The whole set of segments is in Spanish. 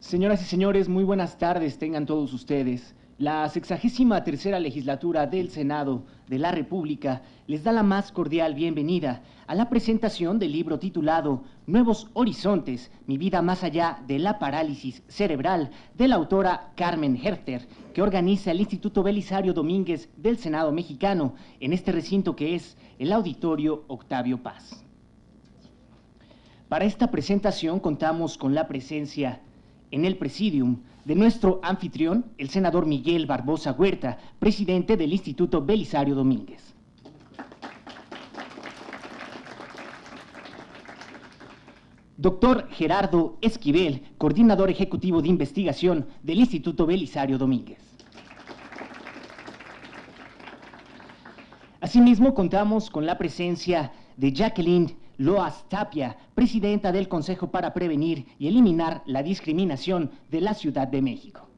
Señoras y señores, muy buenas tardes tengan todos ustedes. La 63ª legislatura del Senado de la República les da la más cordial bienvenida a la presentación del libro titulado Nuevos Horizontes, mi vida más allá de la parálisis cerebral, de la autora Carmen Herter, que organiza el Instituto Belisario Domínguez del Senado mexicano en este recinto que es el Auditorio Octavio Paz. Para esta presentación contamos con la presencia en el presidium de nuestro anfitrión, el senador Miguel Barbosa Huerta, presidente del Instituto Belisario Domínguez. Doctor Gerardo Esquivel, coordinador ejecutivo de investigación del Instituto Belisario Domínguez. Asimismo, contamos con la presencia de Jacqueline Loas Tapia, presidenta del Consejo para Prevenir y Eliminar la Discriminación de la Ciudad de México.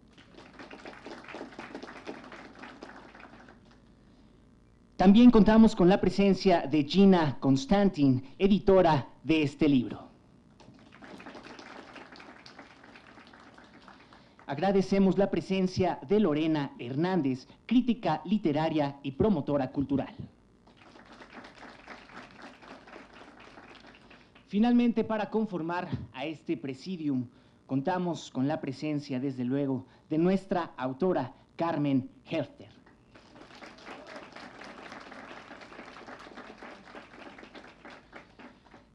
También contamos con la presencia de Gina Constantin, editora de este libro. Agradecemos la presencia de Lorena Hernández, crítica literaria y promotora cultural. Finalmente, para conformar a este presidium, contamos con la presencia, desde luego, de nuestra autora, Carmen Herter.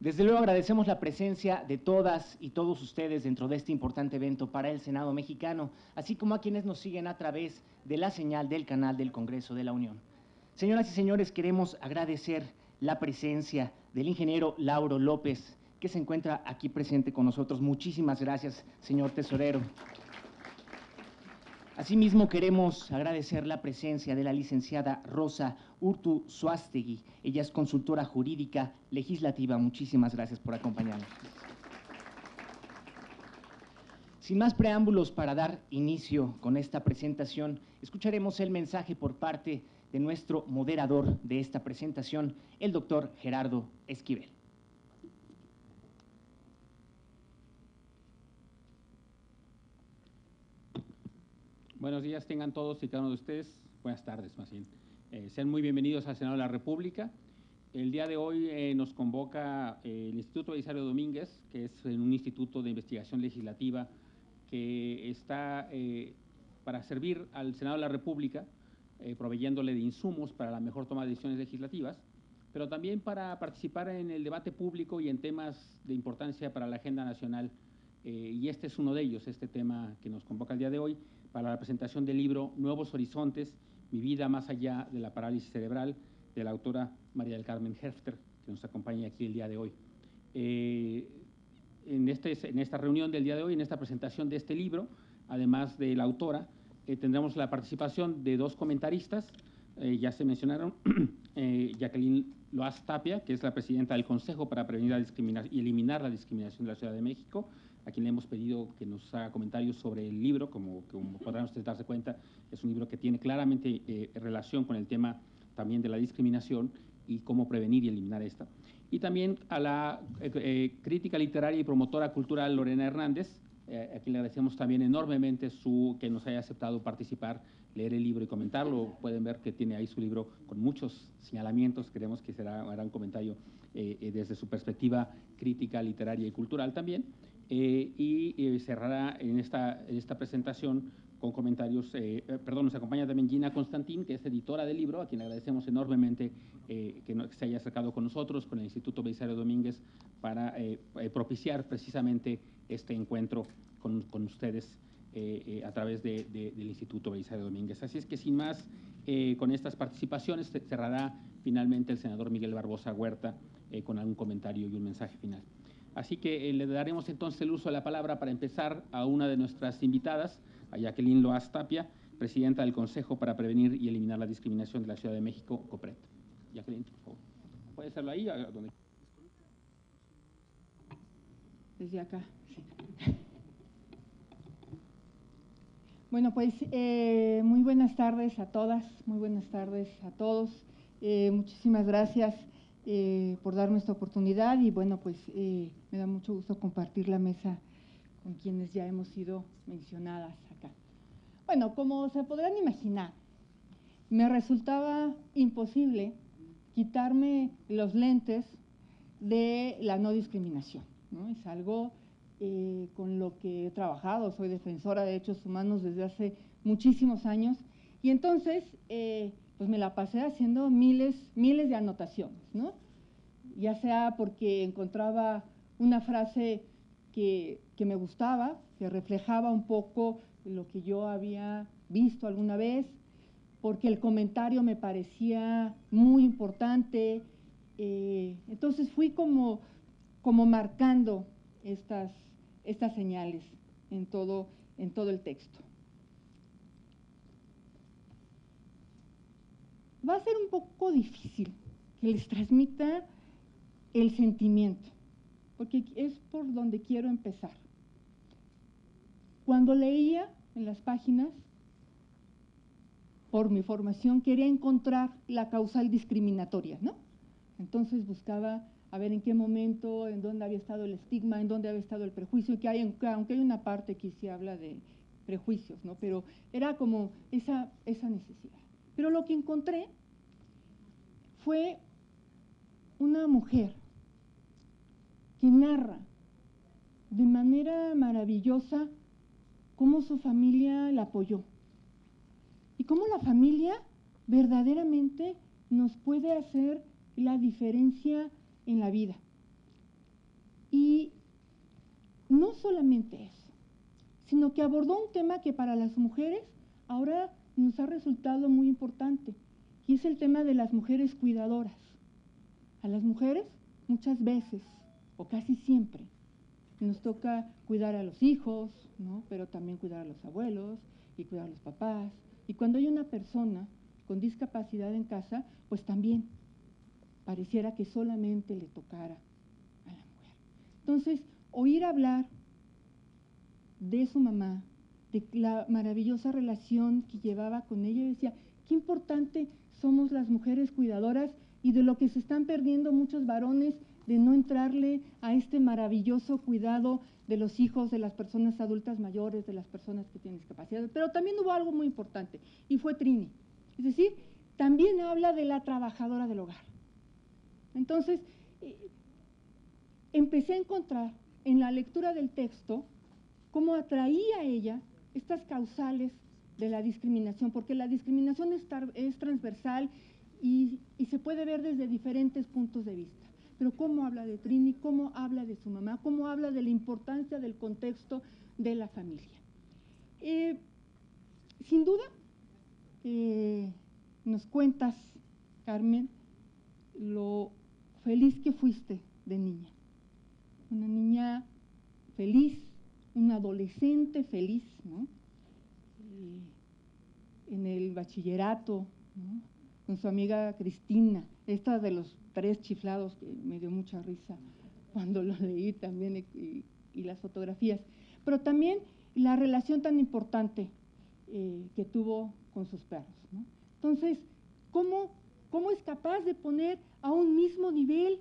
Desde luego agradecemos la presencia de todas y todos ustedes dentro de este importante evento para el Senado mexicano, así como a quienes nos siguen a través de la señal del canal del Congreso de la Unión. Señoras y señores, queremos agradecer la presencia del ingeniero Lauro López, que se encuentra aquí presente con nosotros. Muchísimas gracias, señor tesorero. Asimismo, queremos agradecer la presencia de la licenciada Rosa Urtu Suástegui. Ella es consultora jurídica legislativa. Muchísimas gracias por acompañarnos. Sin más preámbulos, para dar inicio con esta presentación, escucharemos el mensaje por parte de nuestro moderador de esta presentación, el doctor Gerardo Esquivel. Buenos días tengan todos y cada uno de ustedes. Buenas tardes, más bien. Sean muy bienvenidos al Senado de la República. El día de hoy nos convoca el Instituto Belisario Domínguez, que es un instituto de investigación legislativa que está para servir al Senado de la República, proveyéndole de insumos para la mejor toma de decisiones legislativas, pero también para participar en el debate público y en temas de importancia para la agenda nacional. Y este es uno de ellos, este tema que nos convoca el día de hoy, para la presentación del libro Nuevos Horizontes, mi vida más allá de la parálisis cerebral, de la autora María del Carmen Herter, que nos acompaña aquí el día de hoy. En esta reunión del día de hoy, en esta presentación de este libro, además de la autora, tendremos la participación de dos comentaristas, ya se mencionaron, Jacqueline Loas Tapia, que es la presidenta del Consejo para Prevenir la Discriminación y Eliminar la Discriminación de la Ciudad de México, a quien le hemos pedido que nos haga comentarios sobre el libro. Como podrán ustedes darse cuenta, es un libro que tiene claramente relación con el tema también de la discriminación y cómo prevenir y eliminar esta. Y también a la crítica literaria y promotora cultural Lorena Hernández, a quien le agradecemos también enormemente que nos haya aceptado participar, leer el libro y comentarlo. Pueden ver que tiene ahí su libro con muchos señalamientos. Creemos que hará un comentario desde su perspectiva crítica, literaria y cultural también. Y cerrará en esta presentación con comentarios, nos acompaña también Gina Constantin, que es editora del libro, a quien agradecemos enormemente que se haya acercado con nosotros, con el Instituto Belisario Domínguez, para propiciar precisamente este encuentro con ustedes a través del Instituto Belisario Domínguez. Así es que sin más, con estas participaciones cerrará finalmente el senador Miguel Barbosa Huerta con algún comentario y un mensaje final. Así que le daremos entonces el uso de la palabra para empezar a una de nuestras invitadas, a Jacqueline Loas Tapia, presidenta del Consejo para Prevenir y Eliminar la Discriminación de la Ciudad de México, COPRED. Jacqueline, por favor. ¿Puede hacerlo ahí? ¿Dónde? Desde acá, sí. Bueno, pues muy buenas tardes a todas, muy buenas tardes a todos. Muchísimas gracias por darme esta oportunidad y bueno, pues me da mucho gusto compartir la mesa con quienes ya hemos sido mencionadas acá. Bueno, como se podrán imaginar, me resultaba imposible quitarme los lentes de la no discriminación, ¿no? Es algo con lo que he trabajado, soy defensora de derechos humanos desde hace muchísimos años, y entonces pues me la pasé haciendo miles de anotaciones, ¿no? Ya sea porque encontraba una frase que me gustaba, que reflejaba un poco lo que yo había visto alguna vez, porque el comentario me parecía muy importante. Entonces fui como marcando estas señales en todo el texto. Va a ser un poco difícil que les transmita el sentimiento, porque es por donde quiero empezar. Cuando leía en las páginas, por mi formación, quería encontrar la causal discriminatoria, ¿no? Entonces buscaba a ver en qué momento, en dónde había estado el estigma, en dónde había estado el prejuicio, aunque hay una parte que sí habla de prejuicios, ¿no? Pero era como esa necesidad. Pero lo que encontré fue una mujer que narra de manera maravillosa cómo su familia la apoyó y cómo la familia verdaderamente nos puede hacer la diferencia en la vida. Y no solamente eso, sino que abordó un tema que para las mujeres ahora nos ha resultado muy importante, y es el tema de las mujeres cuidadoras. A las mujeres muchas veces, o casi siempre, nos toca cuidar a los hijos, ¿no? Pero también cuidar a los abuelos y cuidar a los papás. Y cuando hay una persona con discapacidad en casa, pues también pareciera que solamente le tocara a la mujer. Entonces, oír hablar de su mamá, de la maravillosa relación que llevaba con ella, decía, qué importante somos las mujeres cuidadoras y de lo que se están perdiendo muchos varones de no entrarle a este maravilloso cuidado de los hijos, de las personas adultas mayores, de las personas que tienen discapacidad. Pero también hubo algo muy importante, y fue Trini. Es decir, también habla de la trabajadora del hogar. Entonces, empecé a encontrar en la lectura del texto cómo atraía a ella estas causales de la discriminación, porque la discriminación es transversal y se puede ver desde diferentes puntos de vista. Pero cómo habla de Trini, cómo habla de su mamá, cómo habla de la importancia del contexto de la familia. Sin duda, nos cuentas, Carmen, lo feliz que fuiste de niña. Una niña feliz, una adolescente feliz, ¿no? En el bachillerato, ¿no? Con su amiga Cristina, esta de los 3 chiflados, que me dio mucha risa cuando lo leí también, y las fotografías, pero también la relación tan importante que tuvo con sus perros, ¿no? Entonces, ¿cómo es capaz de poner a un mismo nivel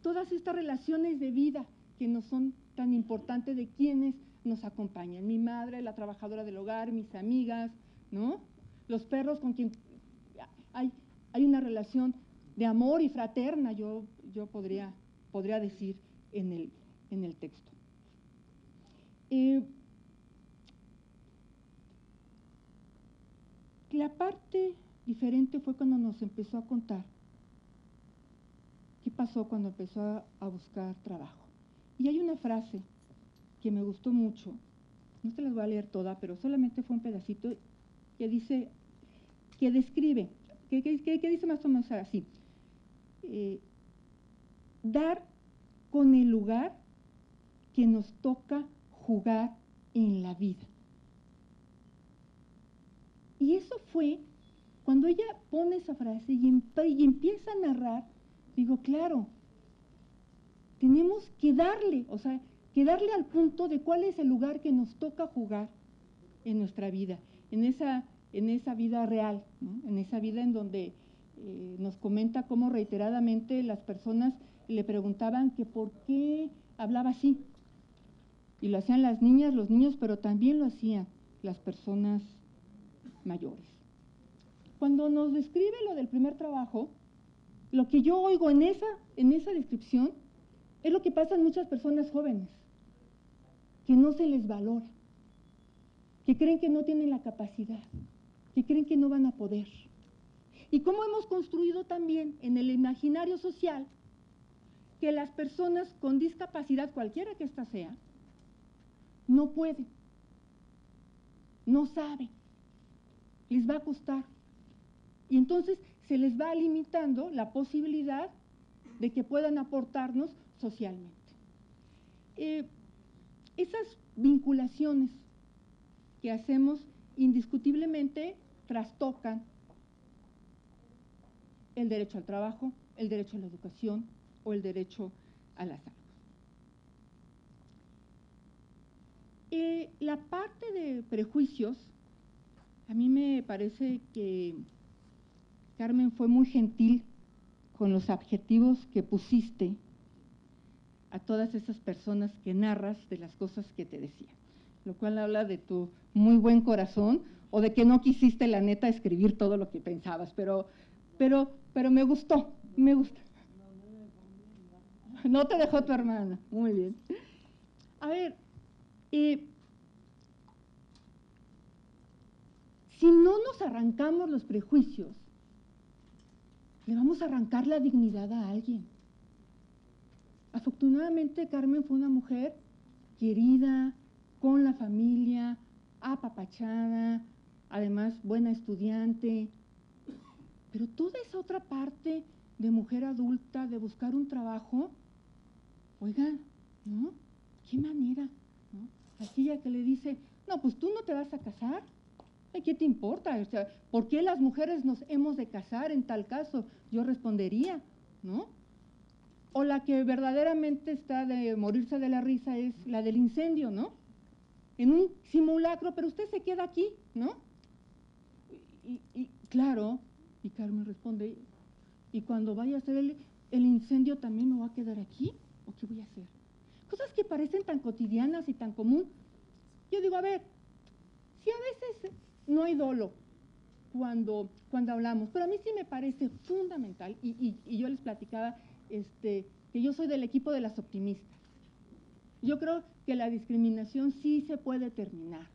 todas estas relaciones de vida que nos son tan importantes, de quienes nos acompañan? Mi madre, la trabajadora del hogar, mis amigas, ¿no? Los perros con quien hay una relación de amor y fraterna, yo podría decir en el texto. La parte diferente fue cuando nos empezó a contar qué pasó cuando empezó a buscar trabajo. Y hay una frase que me gustó mucho, no se las voy a leer toda, pero solamente fue un pedacito, que dice, que describe, que dice más o menos así: dar con el lugar que nos toca jugar en la vida. Y eso fue cuando ella pone esa frase y empieza a narrar. Digo, claro, tenemos que darle, o sea, que darle al punto de cuál es el lugar que nos toca jugar en nuestra vida, en esa vida real, ¿no? En esa vida en donde nos comenta cómo reiteradamente las personas le preguntaban que por qué hablaba así. Y lo hacían las niñas, los niños, pero también lo hacían las personas mayores. Cuando nos describe lo del primer trabajo, lo que yo oigo en esa descripción es lo que pasa en muchas personas jóvenes, que no se les valora, que creen que no tienen la capacidad, que creen que no van a poder. Y cómo hemos construido también en el imaginario social que las personas con discapacidad, cualquiera que ésta sea, no pueden, no saben, les va a costar. Y entonces se les va limitando la posibilidad de que puedan aportarnos socialmente. Esas vinculaciones que hacemos indiscutiblemente trastocan el derecho al trabajo, el derecho a la educación o el derecho a la salud. La parte de prejuicios, a mí me parece que Carmen fue muy gentil con los adjetivos que pusiste a todas esas personas que narras de las cosas que te decían, lo cual habla de tu muy buen corazón o de que no quisiste la neta escribir todo lo que pensabas, pero me gustó, me gusta. No te dejó tu hermana, muy bien. A ver, si no nos arrancamos los prejuicios, le vamos a arrancar la dignidad a alguien. Afortunadamente, Carmen fue una mujer querida, con la familia, apapachada, además buena estudiante. Pero toda esa otra parte de mujer adulta, de buscar un trabajo, oigan, ¿no? ¿Qué manera? ¿No? Aquella que le dice, no, pues tú no te vas a casar. ¿Qué te importa? O sea, ¿por qué las mujeres nos hemos de casar en tal caso? Yo respondería, ¿no? O la que verdaderamente está de morirse de la risa es la del incendio, ¿no? En un simulacro, pero usted se queda aquí, ¿no? Y claro, y Carmen responde, ¿y cuando vaya a hacer el incendio también me voy a quedar aquí? ¿O qué voy a hacer? Cosas que parecen tan cotidianas y tan común. Yo digo, a ver, si a veces no hay dolo cuando hablamos, pero a mí sí me parece fundamental, y yo les platicaba que yo soy del equipo de las optimistas. Yo creo que la discriminación sí se puede terminar,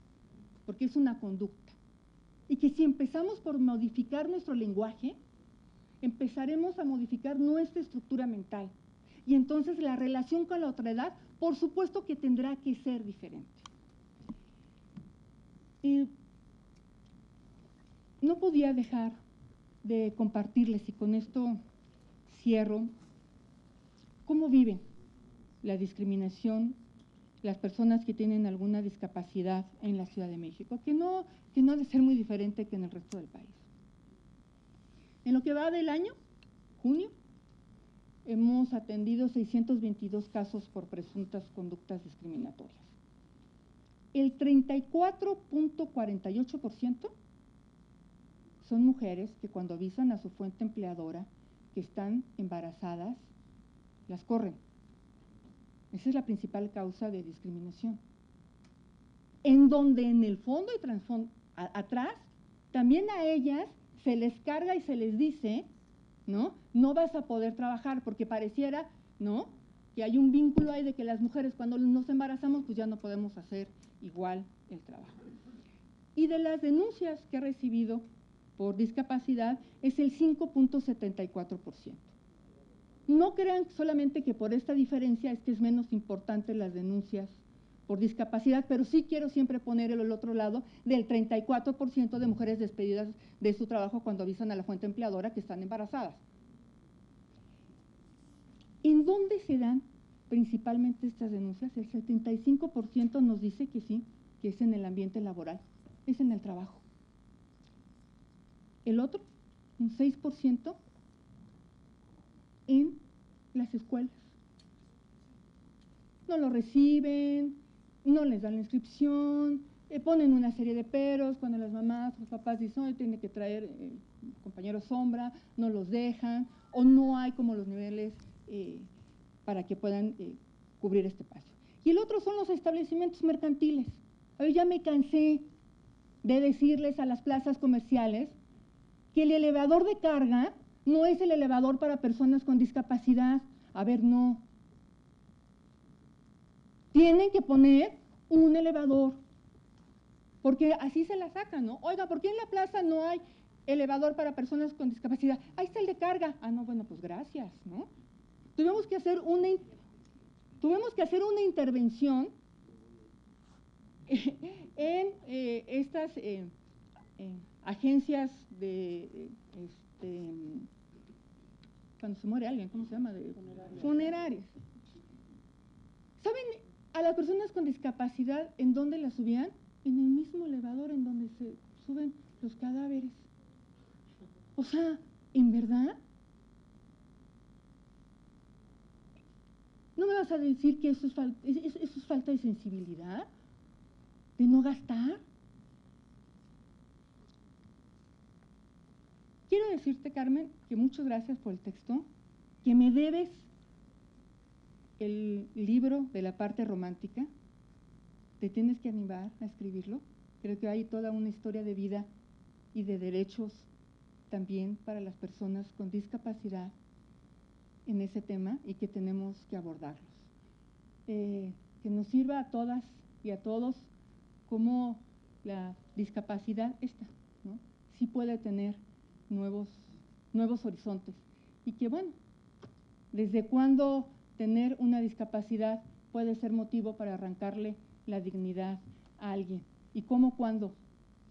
porque es una conducta. Y que si empezamos por modificar nuestro lenguaje, empezaremos a modificar nuestra estructura mental. Y entonces la relación con la otredad, por supuesto que tendrá que ser diferente. No podía dejar de compartirles, y con esto cierro, cómo viven la discriminación las personas que tienen alguna discapacidad en la Ciudad de México, que no ha de ser muy diferente que en el resto del país. En lo que va del año, junio, hemos atendido 622 casos por presuntas conductas discriminatorias. El 34.48% son mujeres que cuando avisan a su fuente empleadora que están embarazadas, las corren. Esa es la principal causa de discriminación. En donde en el fondo y trasfondo, atrás, también a ellas se les carga y se les dice, ¿no? No vas a poder trabajar porque pareciera, ¿no?, que hay un vínculo ahí de que las mujeres cuando nos embarazamos pues ya no podemos hacer igual el trabajo. Y de las denuncias que he recibido por discapacidad es el 5.74%. No crean solamente que por esta diferencia es que es menos importante las denuncias por discapacidad, pero sí quiero siempre poner el otro lado del 34% de mujeres despedidas de su trabajo cuando avisan a la fuente empleadora que están embarazadas. ¿En dónde se dan principalmente estas denuncias? El 75% nos dice que sí, que es en el ambiente laboral, es en el trabajo. El otro, un 6%, en las escuelas. No lo reciben, no les dan la inscripción, ponen una serie de peros cuando las mamás, los papás dicen, hoy tiene que traer compañeros sombra, no los dejan, o no hay como los niveles para que puedan cubrir este espacio. Y el otro son los establecimientos mercantiles. Yo ya me cansé de decirles a las plazas comerciales que el elevador de carga no es el elevador para personas con discapacidad. A ver, no. Tienen que poner un elevador, porque así se la sacan, ¿no? Oiga, ¿por qué en la plaza no hay elevador para personas con discapacidad? Ahí está el de carga. Ah, no, bueno, pues gracias, ¿no? Tuvimos que hacer una intervención en estas agencias de, cuando se muere alguien, ¿cómo se llama? Funerarias. ¿Saben a las personas con discapacidad en dónde las subían? En el mismo elevador en donde se suben los cadáveres. O sea, ¿en verdad? ¿No me vas a decir que eso es falta de sensibilidad? ¿De no gastar? Quiero decirte, Carmen, que muchas gracias por el texto, que me debes el libro de la parte romántica, te tienes que animar a escribirlo. Creo que hay toda una historia de vida y de derechos también para las personas con discapacidad en ese tema y que tenemos que abordarlos. Que nos sirva a todas y a todos como la discapacidad esta, ¿no? Sí puede tener nuevos horizontes y que, bueno, desde cuándo tener una discapacidad puede ser motivo para arrancarle la dignidad a alguien y cómo cuando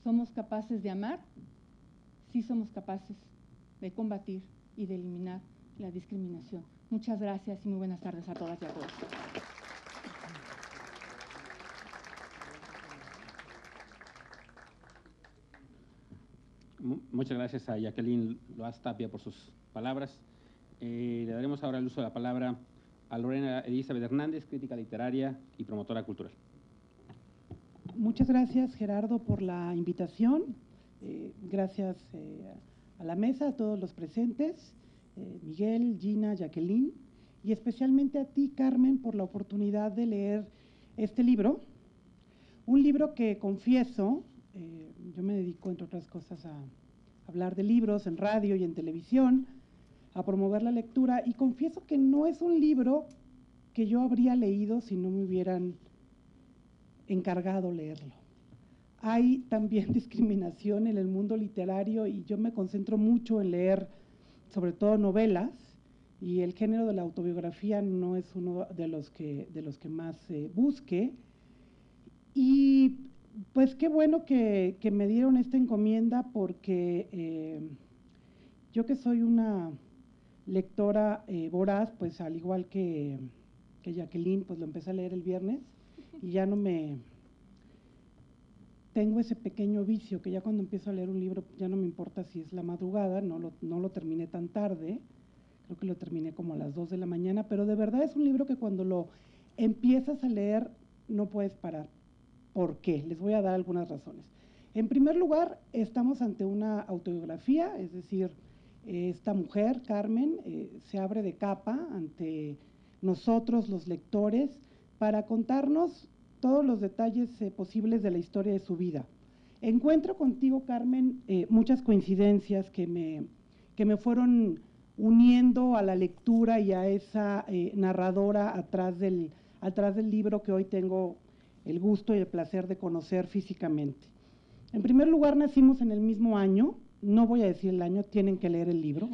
somos capaces de amar, sí somos capaces de combatir y de eliminar la discriminación. Muchas gracias y muy buenas tardes a todas y a todos. Muchas gracias a Jacqueline Loaz Tapia por sus palabras. Le daremos ahora el uso de la palabra a Lorena Elizabeth Hernández, crítica literaria y promotora cultural. Muchas gracias, Gerardo, por la invitación. Gracias a la mesa, a todos los presentes, Miguel, Gina, Jacqueline, y especialmente a ti, Carmen, por la oportunidad de leer este libro. Un libro que confieso, yo me dedico, entre otras cosas, a hablar de libros en radio y en televisión, a promover la lectura, y confieso que no es un libro que yo habría leído si no me hubieran encargado leerlo. Hay también discriminación en el mundo literario y yo me concentro mucho en leer, sobre todo novelas, y el género de la autobiografía no es uno de los que más busque. Y pues qué bueno que me dieron esta encomienda, porque yo, que soy una lectora voraz, pues al igual que Jacqueline, pues lo empecé a leer el viernes y ya no me… Tengo ese pequeño vicio que ya cuando empiezo a leer un libro ya no me importa si es la madrugada, no lo terminé tan tarde, creo que lo terminé como a las 2 de la mañana, pero de verdad es un libro que cuando lo empiezas a leer no puedes parar. ¿Por qué? Les voy a dar algunas razones. En primer lugar, estamos ante una autobiografía, es decir, esta mujer, Carmen, se abre de capa ante nosotros, los lectores, para contarnos todos los detalles posibles de la historia de su vida. Encuentro contigo, Carmen, muchas coincidencias que me fueron uniendo a la lectura y a esa narradora atrás del libro que hoy tengo el gusto y el placer de conocer físicamente. En primer lugar, nacimos en el mismo año, no voy a decir el año, tienen que leer el libro.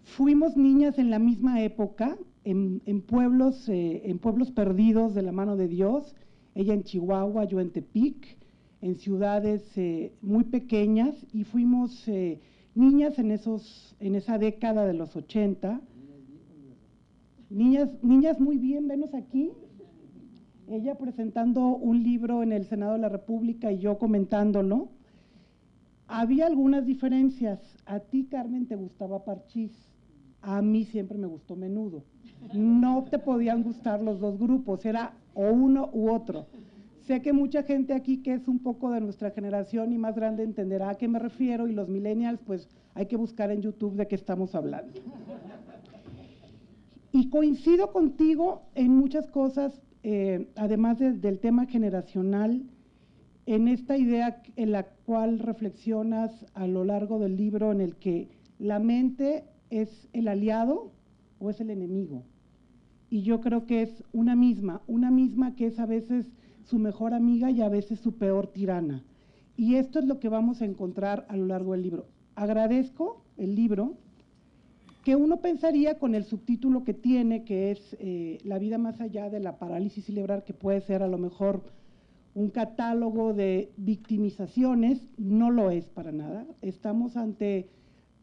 Fuimos niñas en la misma época, en pueblos perdidos de la mano de Dios, ella en Chihuahua, yo en Tepic, en ciudades muy pequeñas, y fuimos niñas en esa década de los 80. Niñas muy bien, venos aquí. Ella presentando un libro en el Senado de la República y yo comentándolo. Había algunas diferencias. A ti, Carmen, te gustaba Parchís. A mí siempre me gustó Menudo. No te podían gustar los dos grupos, era o uno u otro. Sé que mucha gente aquí que es un poco de nuestra generación y más grande entenderá a qué me refiero, y los millennials, pues hay que buscar en YouTube de qué estamos hablando. Y coincido contigo en muchas cosas, además del tema generacional, en esta idea en la cual reflexionas a lo largo del libro, en el que la mente es el aliado o es el enemigo. Y yo creo que es una misma que es a veces su mejor amiga y a veces su peor tirana. Y esto es lo que vamos a encontrar a lo largo del libro. Agradezco el libro, que uno pensaría con el subtítulo que tiene, que es La vida más allá de la parálisis cerebral, que puede ser a lo mejor un catálogo de victimizaciones. No lo es para nada. Estamos ante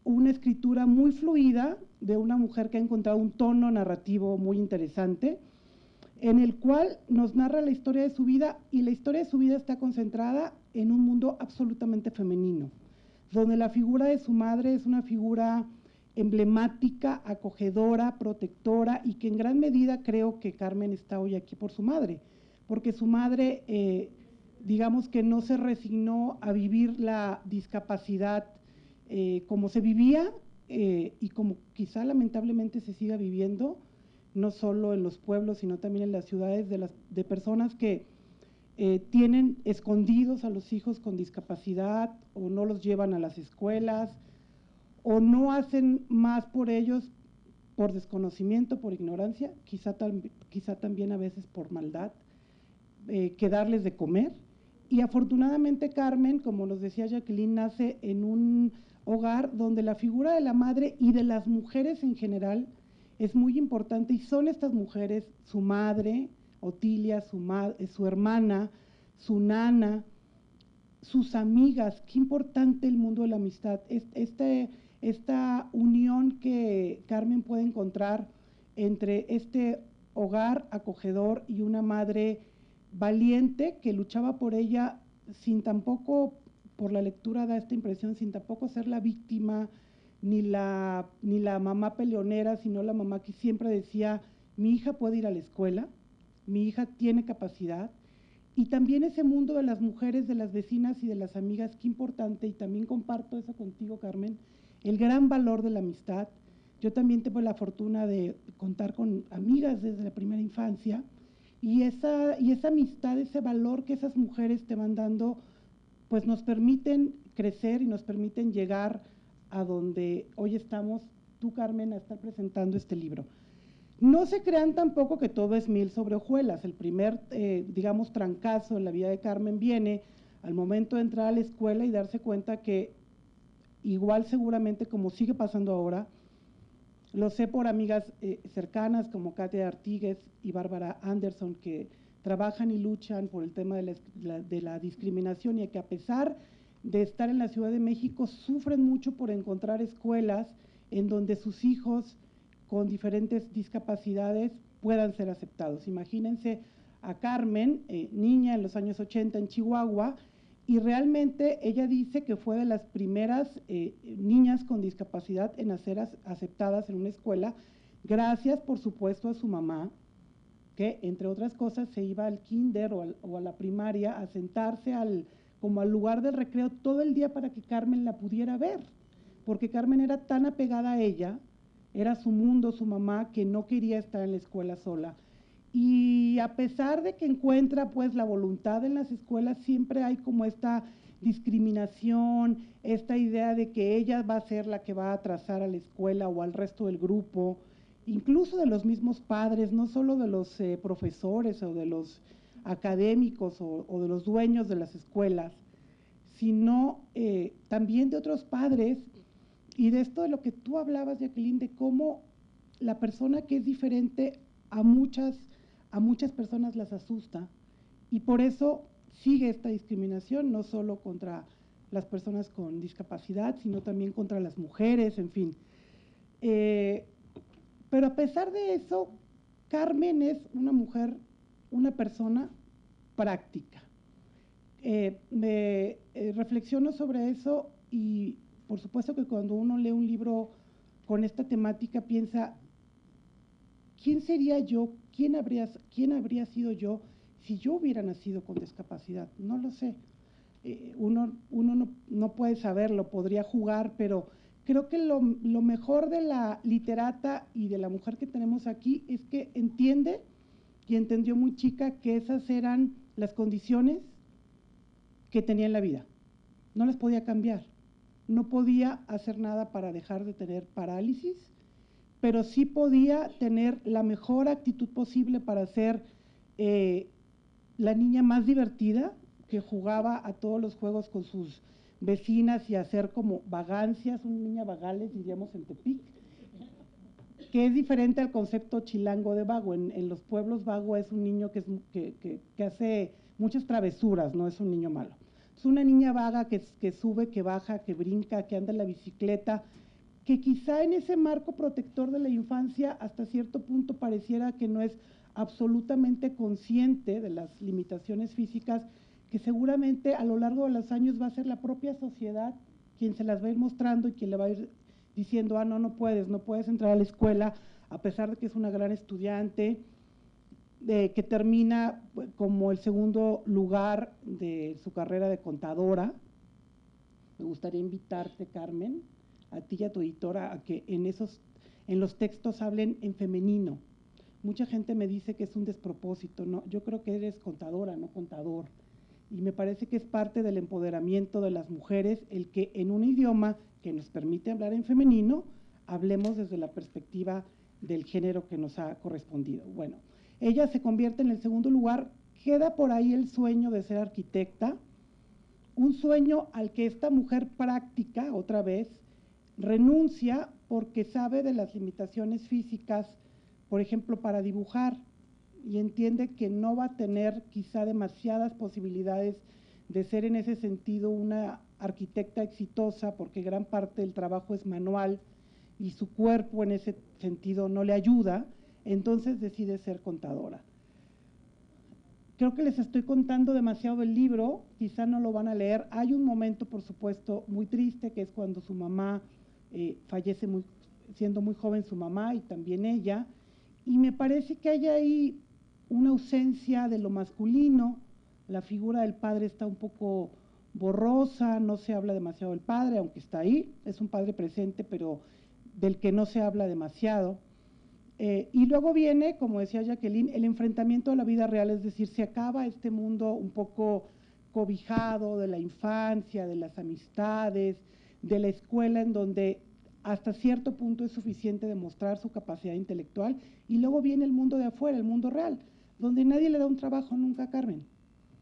una escritura muy fluida de una mujer que ha encontrado un tono narrativo muy interesante, en el cual nos narra la historia de su vida, y la historia de su vida está concentrada en un mundo absolutamente femenino, donde la figura de su madre es una figura emblemática, acogedora, protectora, y que en gran medida creo que Carmen está hoy aquí por su madre, porque su madre, digamos que no se resignó a vivir la discapacidad como se vivía y como quizá lamentablemente se siga viviendo, no solo en los pueblos, sino también en las ciudades, de personas que tienen escondidos a los hijos con discapacidad, o no los llevan a las escuelas, o no hacen más por ellos por desconocimiento, por ignorancia, quizá también a veces por maldad, que darles de comer. Y afortunadamente Carmen, como nos decía Jacqueline, nace en un hogar donde la figura de la madre y de las mujeres en general es muy importante, y son estas mujeres, su madre, Otilia, su hermana, su nana, sus amigas. Qué importante el mundo de la amistad, esta unión que Carmen puede encontrar entre este hogar acogedor y una madre valiente que luchaba por ella, sin tampoco, por la lectura da esta impresión, sin tampoco ser la víctima, ni la mamá peleonera, sino la mamá que siempre decía: mi hija puede ir a la escuela, mi hija tiene capacidad. Y también ese mundo de las mujeres, de las vecinas y de las amigas, qué importante, y también comparto eso contigo, Carmen, el gran valor de la amistad. Yo también tengo la fortuna de contar con amigas desde la primera infancia, y esa amistad, ese valor que esas mujeres te van dando, pues nos permiten crecer y nos permiten llegar a donde hoy estamos, tú, Carmen, a estar presentando este libro. No se crean tampoco que todo es miel sobre hojuelas. El primer, digamos, trancazo en la vida de Carmen viene al momento de entrar a la escuela y darse cuenta que, igual seguramente como sigue pasando ahora, lo sé por amigas cercanas como Katia Artigues y Bárbara Anderson, que trabajan y luchan por el tema de la discriminación, y que a pesar de estar en la Ciudad de México sufren mucho por encontrar escuelas en donde sus hijos con diferentes discapacidades puedan ser aceptados. Imagínense a Carmen, niña en los años 80 en Chihuahua, y realmente ella dice que fue de las primeras niñas con discapacidad en ser aceptadas en una escuela, gracias por supuesto a su mamá, que entre otras cosas se iba al kinder o a la primaria a sentarse como al lugar del recreo todo el día para que Carmen la pudiera ver, porque Carmen era tan apegada a ella, era su mundo, su mamá, que no quería estar en la escuela sola. Y a pesar de que encuentra pues la voluntad en las escuelas, siempre hay como esta discriminación, esta idea de que ella va a ser la que va a atrasar a la escuela o al resto del grupo, incluso de los mismos padres, no solo de los profesores o de los académicos o de los dueños de las escuelas, sino también de otros padres. Y de esto de lo que tú hablabas, Jacqueline, de cómo la persona que es diferente a muchas personas las asusta, y por eso sigue esta discriminación, no solo contra las personas con discapacidad, sino también contra las mujeres, en fin. Pero a pesar de eso, Carmen es una mujer, una persona práctica. Reflexiono sobre eso, y por supuesto que cuando uno lee un libro con esta temática piensa: ¿quién sería yo? ¿Quién habría sido yo si yo hubiera nacido con discapacidad? No lo sé. Uno no puede saberlo, podría jugar, pero creo que lo mejor de la literata y de la mujer que tenemos aquí es que entiende y entendió muy chica que esas eran las condiciones que tenía en la vida. No las podía cambiar, no podía hacer nada para dejar de tener parálisis, pero sí podía tener la mejor actitud posible para ser la niña más divertida, que jugaba a todos los juegos con sus vecinas y hacer como vagancias, una niña vagales, diríamos en Tepic, que es diferente al concepto chilango de vago. En los pueblos, vago es un niño que hace muchas travesuras, no es un niño malo. Es una niña vaga que sube, que baja, que brinca, que anda en la bicicleta, que quizá en ese marco protector de la infancia hasta cierto punto pareciera que no es absolutamente consciente de las limitaciones físicas, que seguramente a lo largo de los años va a ser la propia sociedad quien se las va a ir mostrando y quien le va a ir diciendo, ah, no puedes entrar a la escuela, a pesar de que es una gran estudiante, que termina como el segundo lugar de su carrera de contadora. Me gustaría invitarte, Carmen, a ti y a tu editora, a que en los textos hablen en femenino. Mucha gente me dice que es un despropósito, ¿no? Yo creo que eres contadora, no contador. Y me parece que es parte del empoderamiento de las mujeres el que en un idioma que nos permite hablar en femenino, hablemos desde la perspectiva del género que nos ha correspondido. Bueno, ella se convierte en el segundo lugar, queda por ahí el sueño de ser arquitecta, un sueño al que esta mujer práctica, otra vez, renuncia porque sabe de las limitaciones físicas, por ejemplo, para dibujar, y entiende que no va a tener quizá demasiadas posibilidades de ser en ese sentido una arquitecta exitosa, porque gran parte del trabajo es manual y su cuerpo en ese sentido no le ayuda, entonces decide ser contadora. Creo que les estoy contando demasiado el libro, quizá no lo van a leer. Hay un momento, por supuesto, muy triste, que es cuando su mamá fallece siendo muy joven su mamá y también ella, y me parece que hay ahí una ausencia de lo masculino, la figura del padre está un poco borrosa, no se habla demasiado del padre, aunque está ahí, es un padre presente, pero del que no se habla demasiado. Y luego viene, como decía Jacqueline, el enfrentamiento a la vida real, es decir, se acaba este mundo un poco cobijado de la infancia, de las amistades, de la escuela, en donde hasta cierto punto es suficiente demostrar su capacidad intelectual, y luego viene el mundo de afuera, el mundo real, donde nadie le da un trabajo nunca a Carmen.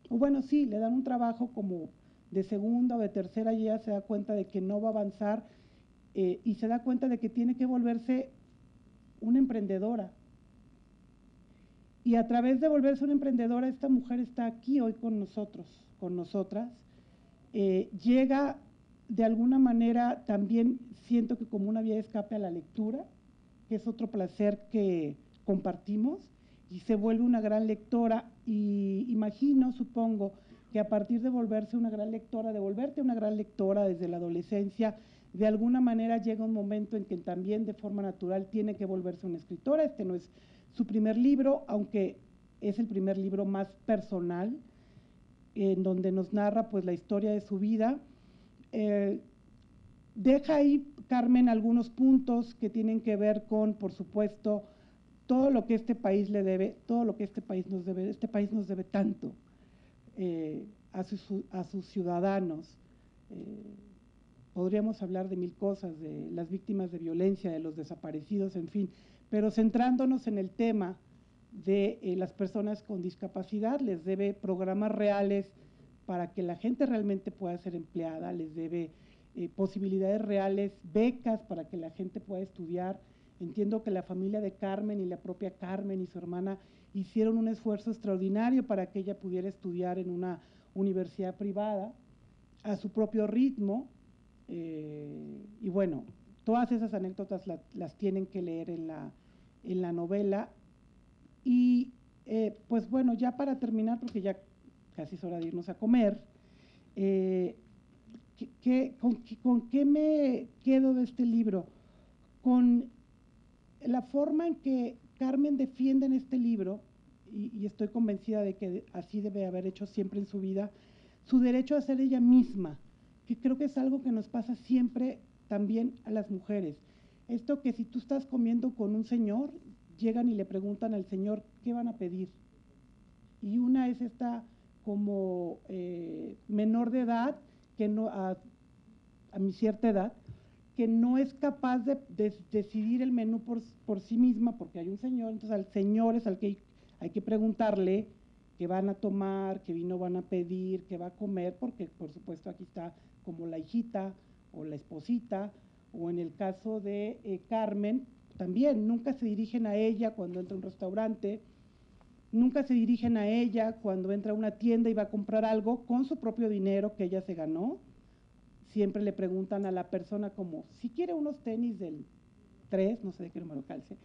O bueno, sí, le dan un trabajo como de segunda o de tercera, y ella se da cuenta de que no va a avanzar y se da cuenta de que tiene que volverse una emprendedora. Y a través de volverse una emprendedora, esta mujer está aquí hoy con nosotros, con nosotras. Llega de alguna manera, también siento que como una vía de escape a la lectura, que es otro placer que compartimos, y se vuelve una gran lectora. Y imagino, supongo, que a partir de volverse una gran lectora, de volverte una gran lectora desde la adolescencia, de alguna manera llega un momento en que también de forma natural tiene que volverse una escritora. Este no es su primer libro, aunque es el primer libro más personal, en donde nos narra pues la historia de su vida. Deja ahí, Carmen, algunos puntos que tienen que ver con, por supuesto, todo lo que este país le debe, todo lo que este país nos debe tanto a sus ciudadanos. Podríamos hablar de mil cosas, de las víctimas de violencia, de los desaparecidos, en fin, pero centrándonos en el tema de las personas con discapacidad, les debe programas reales para que la gente realmente pueda ser empleada, les debe posibilidades reales, becas para que la gente pueda estudiar. Entiendo que la familia de Carmen y la propia Carmen y su hermana hicieron un esfuerzo extraordinario para que ella pudiera estudiar en una universidad privada a su propio ritmo. Y bueno, todas esas anécdotas las tienen que leer en la novela. Y pues bueno, ya para terminar, porque ya casi es hora de irnos a comer, ¿con qué me quedo de este libro? Con la forma en que Carmen defiende en este libro, y estoy convencida de que así debe haber hecho siempre en su vida, su derecho a ser ella misma, que creo que es algo que nos pasa siempre también a las mujeres. Esto que si tú estás comiendo con un señor, llegan y le preguntan al señor, ¿qué van a pedir? Y una es esta como menor de edad, que no, a mi cierta edad, que no es capaz de decidir el menú por sí misma, porque hay un señor, entonces al señor es al que hay que preguntarle qué van a tomar, qué vino van a pedir, qué va a comer, porque por supuesto aquí está como la hijita o la esposita, o en el caso de Carmen, también nunca se dirigen a ella cuando entra a un restaurante, nunca se dirigen a ella cuando entra a una tienda y va a comprar algo con su propio dinero que ella se ganó. Siempre le preguntan a la persona como, si quiere unos tenis del 3, no sé de qué número calce.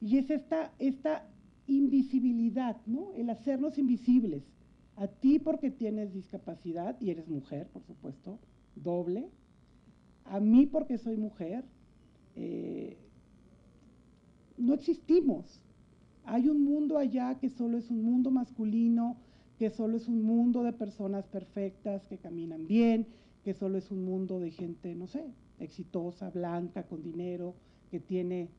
Y es esta invisibilidad, ¿no? El hacernos invisibles. A ti porque tienes discapacidad y eres mujer, por supuesto, doble. A mí porque soy mujer. No existimos. Hay un mundo allá que solo es un mundo masculino, que solo es un mundo de personas perfectas, que caminan bien, que solo es un mundo de gente, no sé, exitosa, blanca, con dinero, que tiene,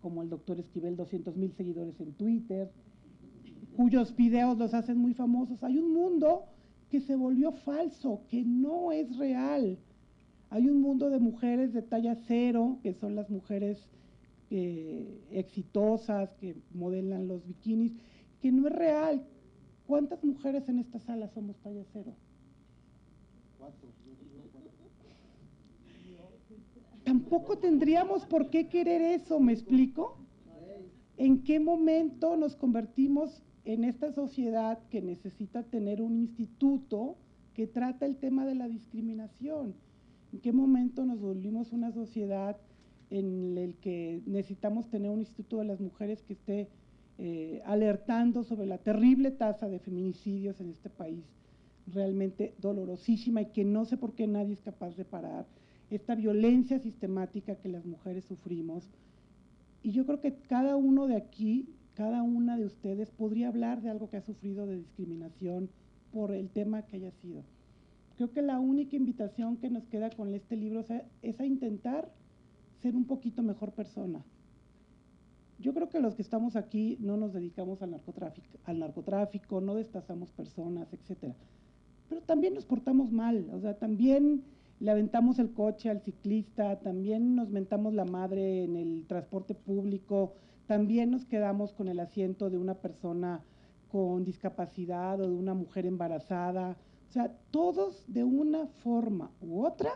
como el doctor Esquivel, 200,000 seguidores en Twitter, cuyos videos los hacen muy famosos. Hay un mundo que se volvió falso, que no es real. Hay un mundo de mujeres de talla cero, que son las mujeres exitosas, que modelan los bikinis, que no es real. ¿Cuántas mujeres en esta sala somos talla cero? 4. Tampoco tendríamos por qué querer eso, ¿me explico? ¿En qué momento nos convertimos en esta sociedad que necesita tener un instituto que trata el tema de la discriminación? ¿En qué momento nos volvimos una sociedad en el que necesitamos tener un instituto de las mujeres que esté alertando sobre la terrible tasa de feminicidios en este país, realmente dolorosísima, y que no sé por qué nadie es capaz de parar esta violencia sistemática que las mujeres sufrimos? Y yo creo que cada uno de aquí, cada una de ustedes podría hablar de algo que ha sufrido de discriminación por el tema que haya sido. Creo que la única invitación que nos queda con este libro es a intentar ser un poquito mejor persona. Yo creo que los que estamos aquí no nos dedicamos al narcotráfico, no destazamos personas, etcétera. Pero también nos portamos mal, o sea, también le aventamos el coche al ciclista, también nos mentamos la madre en el transporte público, también nos quedamos con el asiento de una persona con discapacidad o de una mujer embarazada. O sea, todos de una forma u otra,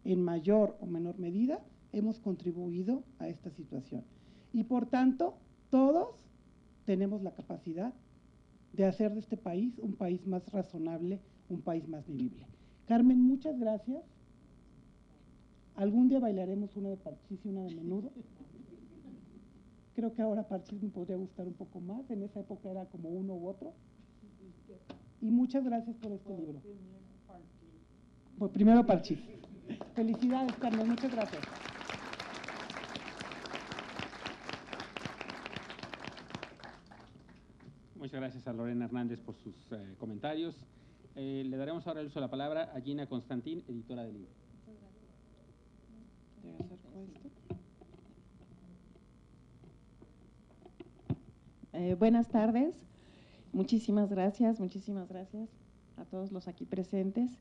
en mayor o menor medida, hemos contribuido a esta situación. Y por tanto, todos tenemos la capacidad de hacer de este país un país más razonable, un país más vivible. Carmen, muchas gracias. Algún día bailaremos una de Parchís y una de Menudo. Creo que ahora Parchís me podría gustar un poco más. En esa época era como uno u otro. Y muchas gracias por este libro. Pues primero Parchís. Felicidades, Carmen. Muchas gracias. Muchas gracias a Lorena Hernández por sus comentarios. Le daremos ahora el uso de la palabra a Gina Constantín, editora del libro. ¿Te acerco esto? Buenas tardes, muchísimas gracias a todos los aquí presentes.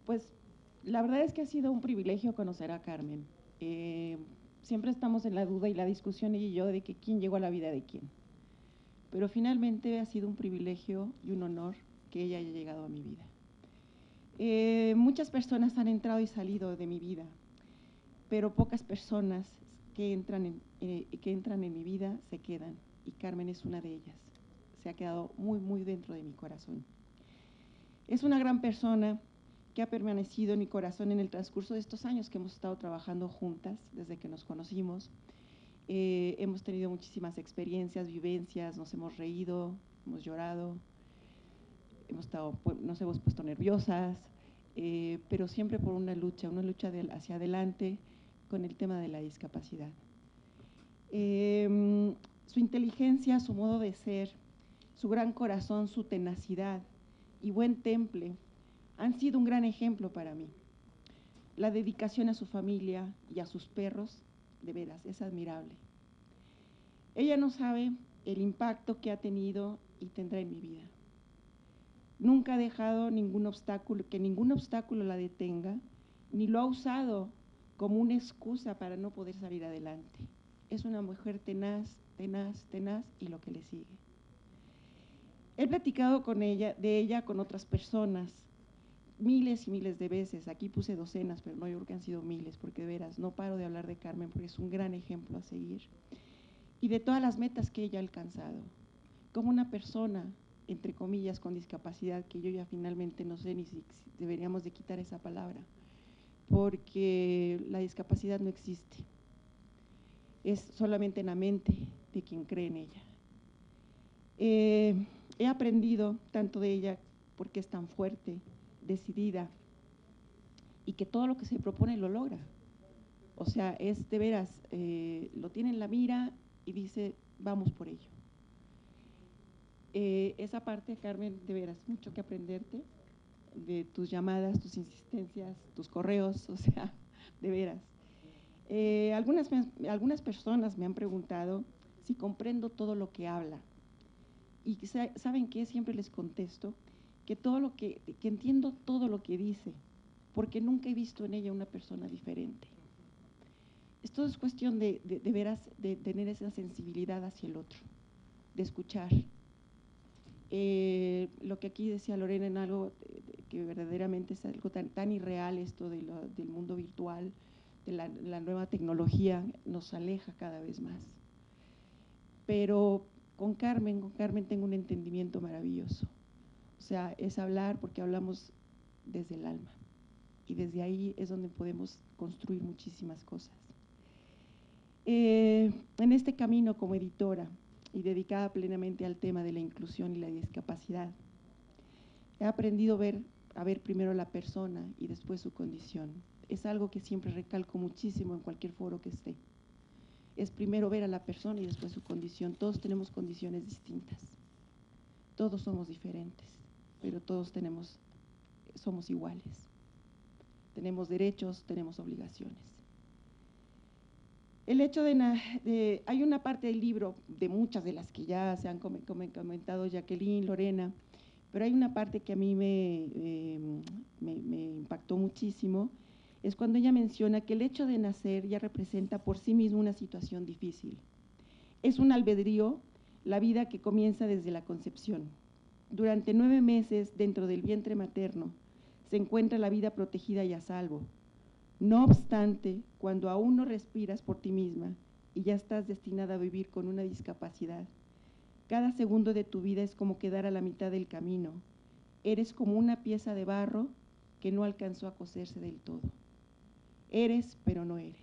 Pues la verdad es que ha sido un privilegio conocer a Carmen. Siempre estamos en la duda y la discusión ella y yo de que quién llegó a la vida de quién. Pero finalmente ha sido un privilegio y un honor que ella haya llegado a mi vida. Muchas personas han entrado y salido de mi vida, pero pocas personas que entran en mi vida se quedan, y Carmen es una de ellas. Se ha quedado muy, muy dentro de mi corazón. Es una gran persona que ha permanecido en mi corazón en el transcurso de estos años que hemos estado trabajando juntas, desde que nos conocimos. Hemos tenido muchísimas experiencias, vivencias, nos hemos reído, hemos llorado, nos hemos puesto nerviosas, pero siempre por una lucha hacia adelante con el tema de la discapacidad. Su inteligencia, su modo de ser, su gran corazón, su tenacidad y buen temple han sido un gran ejemplo para mí. La dedicación a su familia y a sus perros, de veras, es admirable. Ella no sabe el impacto que ha tenido y tendrá en mi vida. Nunca ha dejado ningún obstáculo, que ningún obstáculo la detenga, ni lo ha usado como una excusa para no poder salir adelante. Es una mujer tenaz, tenaz, tenaz y lo que le sigue. He platicado de ella con otras personas, miles y miles de veces. Aquí puse docenas, pero no, yo creo que han sido miles, porque de veras no paro de hablar de Carmen, porque es un gran ejemplo a seguir. Y de todas las metas que ella ha alcanzado, como una persona, entre comillas, con discapacidad, que yo ya finalmente no sé ni si deberíamos de quitar esa palabra, porque la discapacidad no existe, es solamente en la mente de quien cree en ella. He aprendido tanto de ella porque es tan fuerte, decidida, y que todo lo que se propone lo logra. O sea, es de veras, lo tiene en la mira y dice, vamos por ello. Esa parte, Carmen, de veras, mucho que aprenderte, de tus llamadas, tus insistencias, tus correos, o sea, de veras. Algunas personas me han preguntado si comprendo todo lo que habla. Y ¿saben qué? Siempre les contesto que entiendo todo lo que dice, porque nunca he visto en ella una persona diferente. Esto es cuestión de veras, de tener esa sensibilidad hacia el otro, de escuchar. Lo que aquí decía Lorena en algo que verdaderamente es algo tan irreal, esto del mundo virtual, de la nueva tecnología, nos aleja cada vez más. Pero con Carmen tengo un entendimiento maravilloso. O sea, es hablar porque hablamos desde el alma. Y desde ahí es donde podemos construir muchísimas cosas. En este camino como editora y dedicada plenamente al tema de la inclusión y la discapacidad, he aprendido a ver primero la persona y después su condición. Es algo que siempre recalco muchísimo en cualquier foro que esté. Es primero ver a la persona y después su condición. Todos tenemos condiciones distintas. Todos somos diferentes, pero todos somos iguales. Tenemos derechos, tenemos obligaciones. El hecho hay una parte del libro, de muchas de las que ya se han comentado Jacqueline, Lorena, pero hay una parte que a mí me impactó muchísimo, es cuando ella menciona que el hecho de nacer ya representa por sí mismo una situación difícil. Es un albedrío, la vida que comienza desde la concepción. Durante 9 meses dentro del vientre materno se encuentra la vida protegida y a salvo. No obstante, cuando aún no respiras por ti misma y ya estás destinada a vivir con una discapacidad, cada segundo de tu vida es como quedar a la mitad del camino. Eres como una pieza de barro que no alcanzó a coserse del todo. Eres, pero no eres.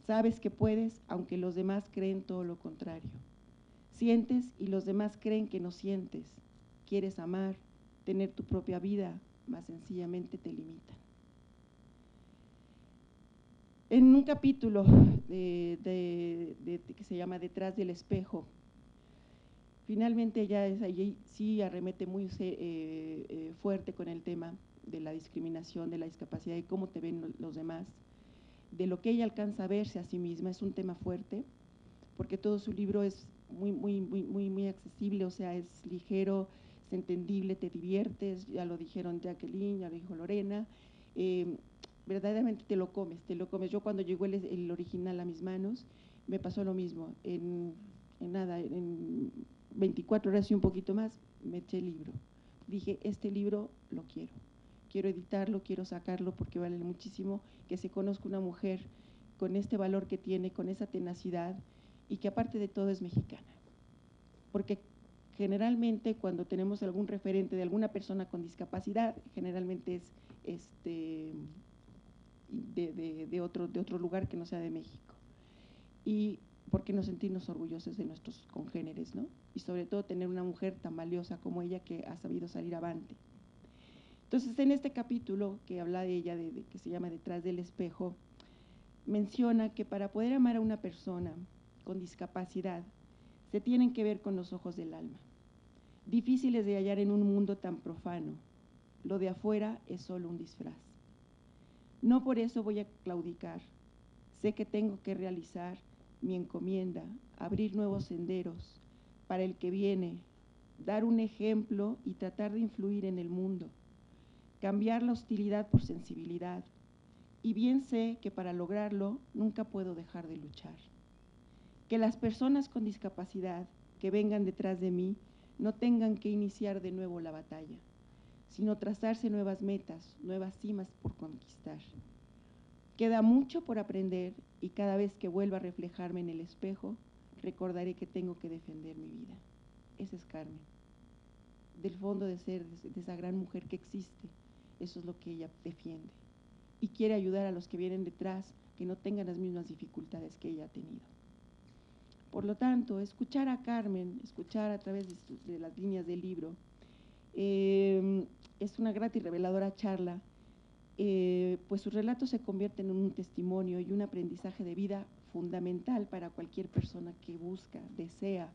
Sabes que puedes, aunque los demás creen todo lo contrario. Sientes y los demás creen que no sientes. Quieres amar, tener tu propia vida, mas sencillamente te limitan. En un capítulo que se llama Detrás del espejo, finalmente ella allí sí arremete muy fuerte con el tema de la discriminación, de la discapacidad y cómo te ven los demás, de lo que ella alcanza a verse a sí misma. Es un tema fuerte, porque todo su libro es muy accesible, o sea, es ligero, es entendible, te diviertes, ya lo dijeron Jacqueline, ya lo dijo Lorena, verdaderamente te lo comes. Yo cuando llegó el original a mis manos, me pasó lo mismo, en 24 horas y un poquito más, me eché el libro. Dije, este libro lo quiero editarlo, quiero sacarlo porque vale muchísimo que se conozca una mujer con este valor que tiene, con esa tenacidad y que aparte de todo es mexicana. Porque generalmente cuando tenemos algún referente de alguna persona con discapacidad, generalmente es de otro lugar que no sea de México. Y por qué no sentirnos orgullosos de nuestros congéneres, ¿no? Y sobre todo tener una mujer tan valiosa como ella que ha sabido salir avante. Entonces, en este capítulo que habla de ella, que se llama Detrás del espejo, menciona que para poder amar a una persona con discapacidad, se tienen que ver con los ojos del alma, difíciles de hallar en un mundo tan profano. Lo de afuera es solo un disfraz. No por eso voy a claudicar. Sé que tengo que realizar mi encomienda, abrir nuevos senderos para el que viene, dar un ejemplo y tratar de influir en el mundo, cambiar la hostilidad por sensibilidad. Y bien sé que para lograrlo nunca puedo dejar de luchar. Que las personas con discapacidad que vengan detrás de mí no tengan que iniciar de nuevo la batalla, sino trazarse nuevas metas, nuevas cimas por conquistar. Queda mucho por aprender y cada vez que vuelva a reflejarme en el espejo, recordaré que tengo que defender mi vida. Esa es Carmen. Del fondo de ser, de esa gran mujer que existe, eso es lo que ella defiende. Y quiere ayudar a los que vienen detrás, que no tengan las mismas dificultades que ella ha tenido. Por lo tanto, escuchar a Carmen, escuchar a través de las líneas del libro, es una grata y reveladora charla, pues sus relatos se convierten en un testimonio y un aprendizaje de vida fundamental para cualquier persona que busca, desea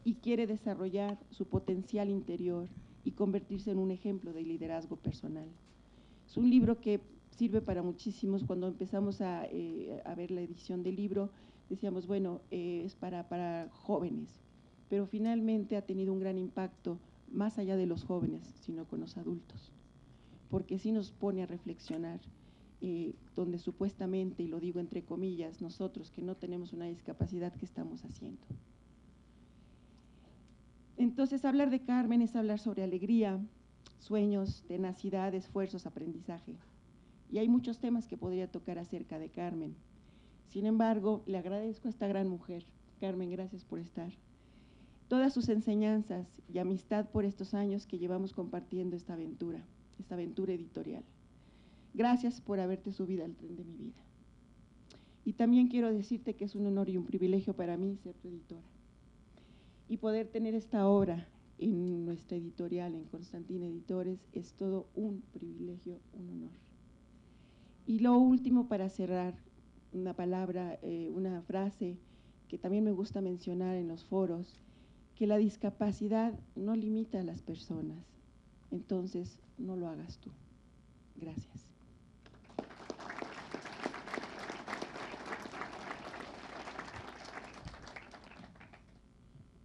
y quiere desarrollar su potencial interior y convertirse en un ejemplo de liderazgo personal. Es un libro que sirve para muchísimos. Cuando empezamos a ver la edición del libro, decíamos, bueno, es para jóvenes, pero finalmente ha tenido un gran impacto más allá de los jóvenes, sino con los adultos, porque sí nos pone a reflexionar, donde supuestamente, y lo digo entre comillas, nosotros que no tenemos una discapacidad, ¿qué estamos haciendo? Entonces, hablar de Carmen es hablar sobre alegría, sueños, tenacidad, esfuerzos, aprendizaje. Y hay muchos temas que podría tocar acerca de Carmen. Sin embargo, le agradezco a esta gran mujer. Carmen, gracias por estar. Todas sus enseñanzas y amistad por estos años que llevamos compartiendo esta aventura editorial. Gracias por haberte subido al tren de mi vida. Y también quiero decirte que es un honor y un privilegio para mí ser tu editora. Y poder tener esta obra en nuestra editorial, en Constantina Editores, es todo un privilegio, un honor. Y lo último, para cerrar, una palabra, una frase que también me gusta mencionar en los foros, que la discapacidad no limita a las personas, entonces no lo hagas tú. Gracias.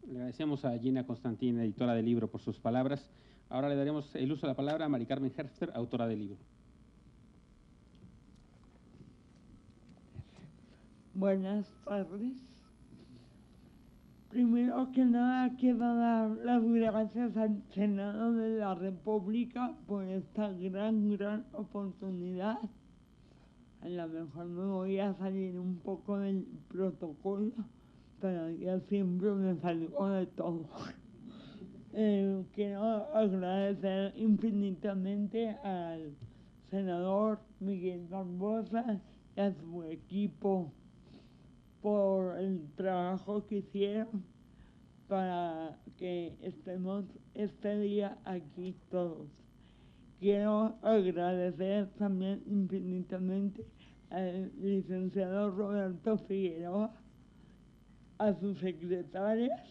Le agradecemos a Gina Constantin, editora del libro, por sus palabras. Ahora le daremos el uso de la palabra a Mari Carmen Herbster, autora del libro. Buenas tardes. Primero que nada quiero dar las gracias al Senado de la República por esta gran oportunidad. A lo mejor me voy a salir un poco del protocolo, pero yo siempre me salgo de todo. Quiero agradecer infinitamente al senador Miguel Barbosa y a su equipo por el trabajo que hicieron para que estemos este día aquí todos. Quiero agradecer también infinitamente al licenciado Roberto Figueroa, a sus secretarias,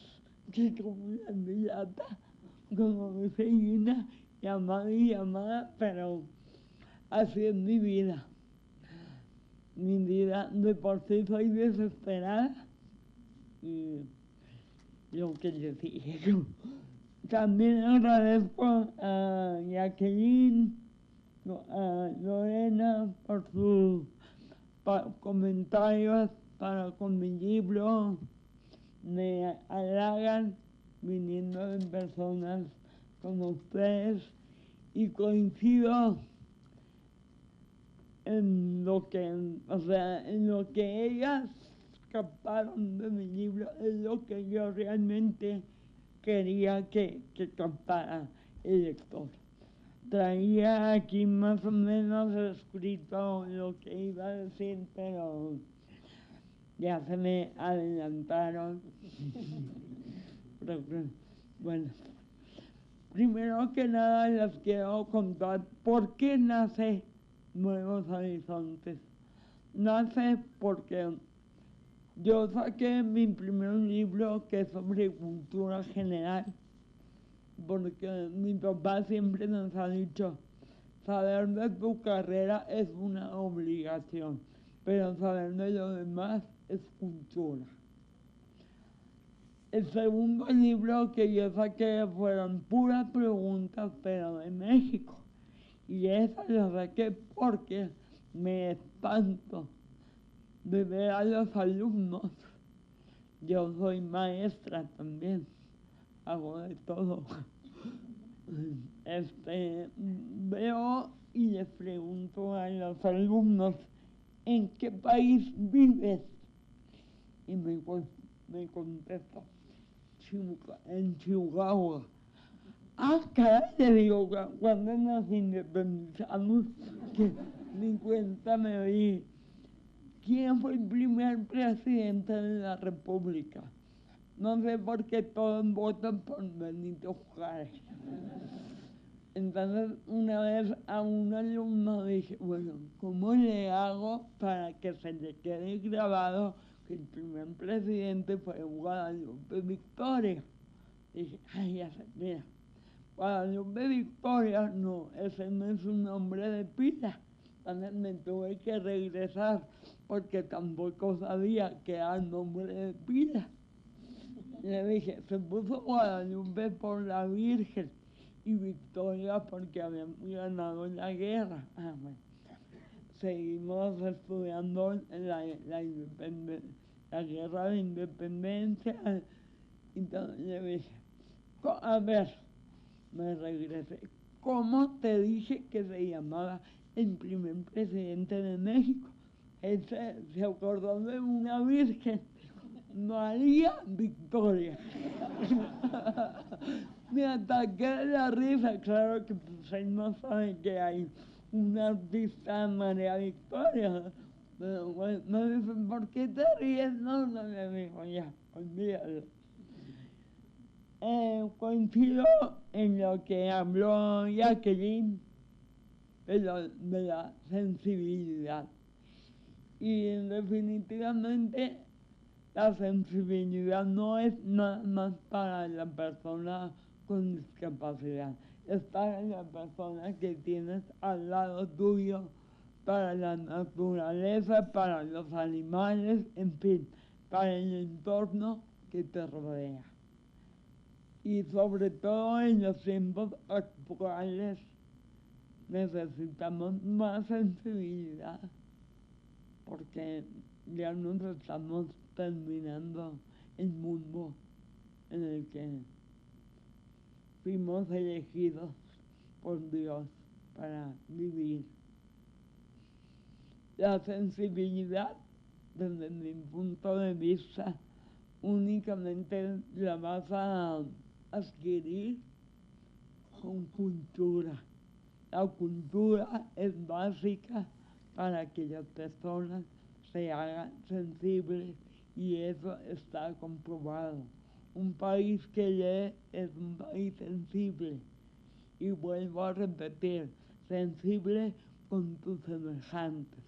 que como la beata, como me Gina, llamada y llamada, pero así es mi vida. Mi vida de por sí soy desesperada y lo que les dije. También agradezco a Jacqueline, a Lorena por sus comentarios para con mi libro. Me halagan viniendo de personas como ustedes y coincido en lo que, en lo que ellas captaron de mi libro, es lo que yo realmente quería que captara el lector. Traía aquí más o menos escrito lo que iba a decir, pero ya se me adelantaron. Bueno, primero que nada les quiero contar por qué nace Nuevos Horizontes. Nace porque yo saqué mi primer libro, que es sobre cultura general, porque mi papá siempre nos ha dicho, saber de tu carrera es una obligación, pero saber de lo demás es cultura. El segundo libro que yo saqué fueron puras preguntas, pero de México. Y esas las saqué porque me espanto de ver a los alumnos. Yo soy maestra también, hago de todo. Veo y les pregunto a los alumnos, ¿en qué país vives? Y me contestan, en Chihuahua. Ah, caray, le digo, cuando nos independizamos, que ni cuenta me di. ¿Quién fue el primer presidente de la República? No sé por qué todos votan por Benito Juárez. Entonces, una vez a un alumno dije, bueno, ¿cómo le hago para que se le quede grabado que el primer presidente fue Guadalupe Victoria? Dije, ay, ya sé, mira, Guadalupe Victoria, no, ese no es un nombre de pila. Entonces me tuve que regresar porque tampoco sabía que era nombre de pila. Le dije, se puso Guadalupe por la Virgen y Victoria porque habían ganado la guerra. Ah, bueno. Seguimos estudiando la guerra de independencia. Entonces le dije, a ver, me regresé. ¿Cómo te dije que se llamaba el primer presidente de México? Él se acordó de una virgen, María Victoria. Me ataqué de la risa, claro que pues, él no sabe que hay una artista, María Victoria. Pero bueno, me dicen, ¿por qué te ríes? No, le digo, ya, olvídalo. Coincido en lo que habló Jacqueline de la sensibilidad. Y definitivamente la sensibilidad no es nada más para la persona con discapacidad, es para la persona que tienes al lado tuyo, para la naturaleza, para los animales, en fin, para el entorno que te rodea. Y sobre todo en los tiempos actuales necesitamos más sensibilidad porque ya nos estamos terminando el mundo en el que fuimos elegidos por Dios para vivir. La sensibilidad, desde mi punto de vista, únicamente la vas a adquirir con cultura. La cultura es básica para que las personas se hagan sensibles y eso está comprobado. Un país que lee es un país sensible. Y vuelvo a repetir, sensible con tus semejantes,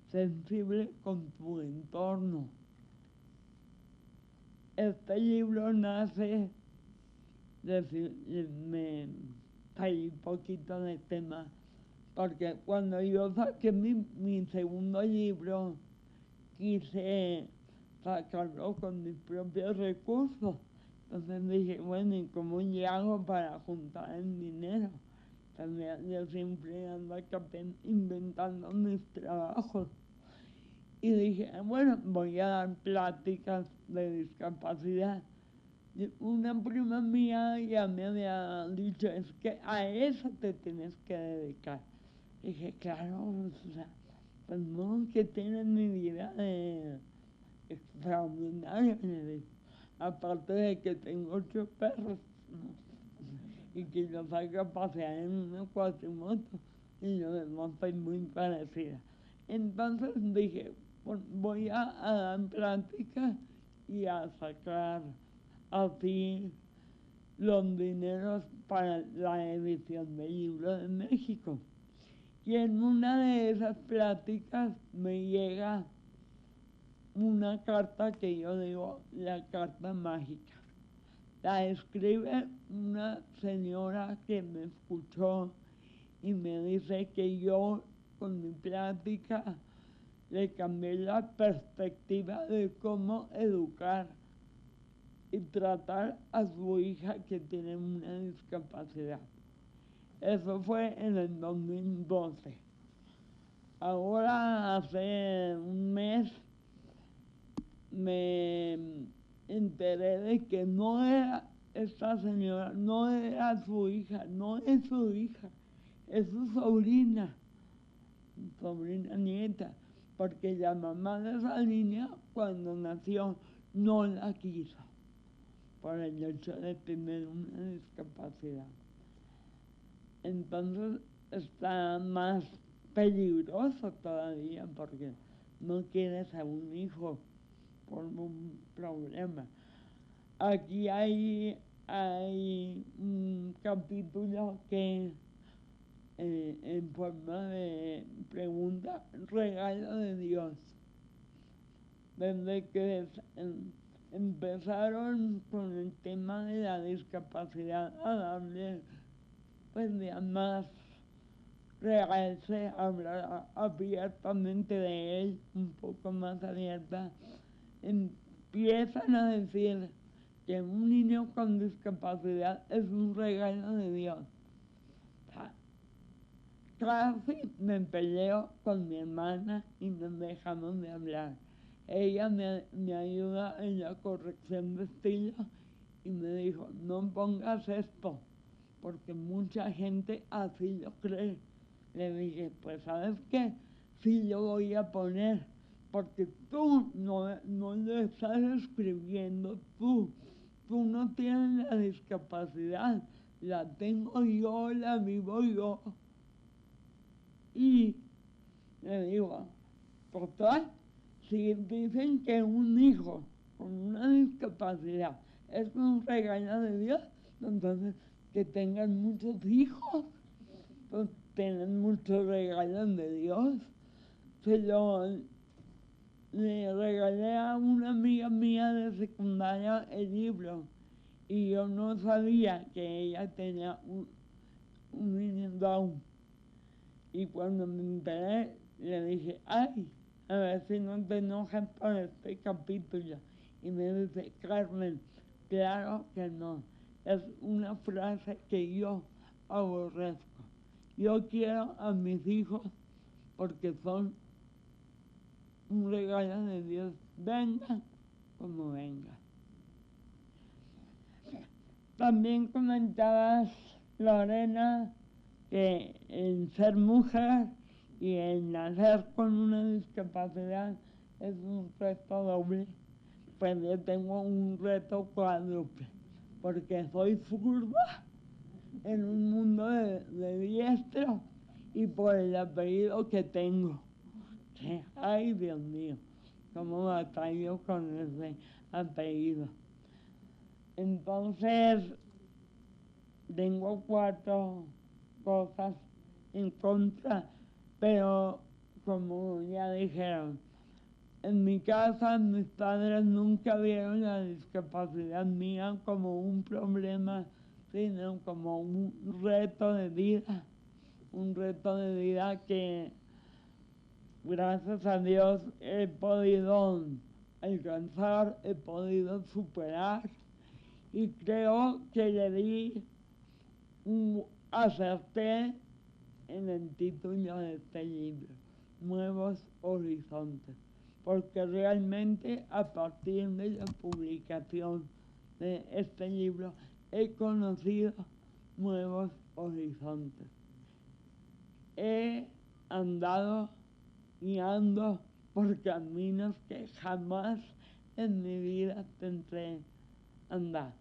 sensible con tu entorno. Este libro nace, me salí un poquito de tema, porque cuando yo saqué mi segundo libro, quise sacarlo con mis propios recursos. Entonces dije, bueno, ¿y cómo le hago para juntar el dinero? También yo siempre ando acá inventando mis trabajos. Y dije, bueno, voy a dar pláticas de discapacidad. Y una prima mía ya me había dicho, es que a eso te tienes que dedicar. Dije, claro, o sea, pues no, que tiene mi vida extraordinaria. Aparte de que tengo 8 perros, ¿no? Y que yo salgo a pasear en una cuatrimoto y yo demás soy muy parecida. Entonces dije, pues voy a dar plática y a sacar así los dineros para la edición del Libro de México. Y en una de esas pláticas me llega una carta que yo digo, la carta mágica. La escribe una señora que me escuchó y me dice que yo con mi plática le cambié la perspectiva de cómo educar y tratar a su hija que tiene una discapacidad. Eso fue en el 2012. Ahora, hace un mes, me enteré de que no era esta señora, no era su hija, no es su hija, es su sobrina nieta, porque la mamá de esa niña cuando nació no la quiso por el hecho de tener una discapacidad. Entonces está más peligroso todavía porque no quieres a un hijo por un problema. Aquí hay un capítulo que en forma de pregunta, regalo de Dios. Desde que empezaron con el tema de la discapacidad a darle pues ya más realce, hablar abiertamente de él, un poco más abierta, empiezan a decir que un niño con discapacidad es un regalo de Dios. Casi me peleo con mi hermana y nos dejamos de hablar. Ella me ayuda en la corrección de estilo y me dijo, no pongas esto, porque mucha gente así lo cree. Le dije, pues ¿sabes qué? Sí lo voy a poner, porque tú no lo estás escribiendo tú no tienes la discapacidad, la tengo yo, la vivo yo. Y le digo, total, si dicen que un hijo con una discapacidad es un regalo de Dios, entonces que tengan muchos hijos, pues tienen muchos regalos de Dios. Le regalé a una amiga mía de secundaria el libro y yo no sabía que ella tenía un niño Down. Y cuando me enteré, le dije, ay, a ver si no te enojas por este capítulo. Y me dice, Carmen, claro que no. Es una frase que yo aborrezco. Yo quiero a mis hijos porque son un regalo de Dios. Venga como venga. También comentabas, Lorena, que el ser mujer y el nacer con una discapacidad es un reto doble. Pues yo tengo un reto cuádruple, porque soy zurda en un mundo de diestro y por el apellido que tengo. Ay, Dios mío, cómo batallo con ese apellido. Entonces, tengo 4 cosas en contra, pero como ya dijeron, en mi casa mis padres nunca vieron la discapacidad mía como un problema, sino como un reto de vida que gracias a Dios he podido alcanzar, he podido superar y creo que acerté en el título de este libro, Nuevos Horizontes, porque realmente a partir de la publicación de este libro he conocido nuevos horizontes. He andado y ando por caminos que jamás en mi vida pensé andar.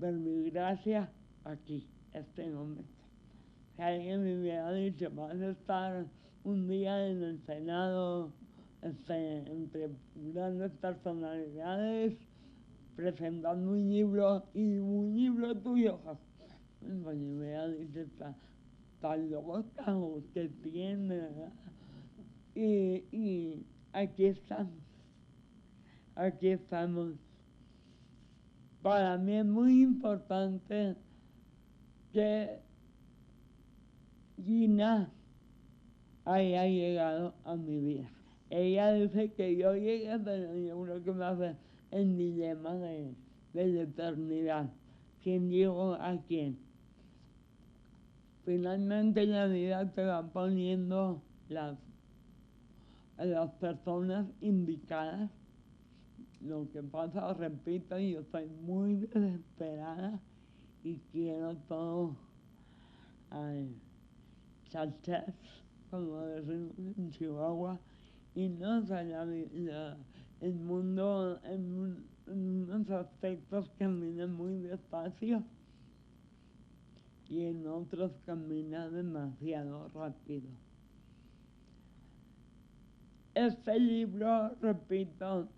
Por mi gracia, aquí, este momento. Si alguien me hubiera dicho, vas a estar un día en el Senado, entre grandes personalidades, presentando un libro y un libro tuyo, pues me hubiera dicho, está loca o qué tiene, ¿verdad? Y aquí estamos. Para mí es muy importante que Gina haya llegado a mi vida. Ella dice que yo llegué, pero yo creo que va a ser el dilema de la eternidad. ¿Quién llegó a quién? Finalmente la vida te va poniendo a las personas indicadas. Lo que pasa, repito, yo estoy muy desesperada y quiero todo al chachas, como decimos en Chihuahua, y no sé, el mundo en unos aspectos camina muy despacio y en otros camina demasiado rápido. Este libro, repito,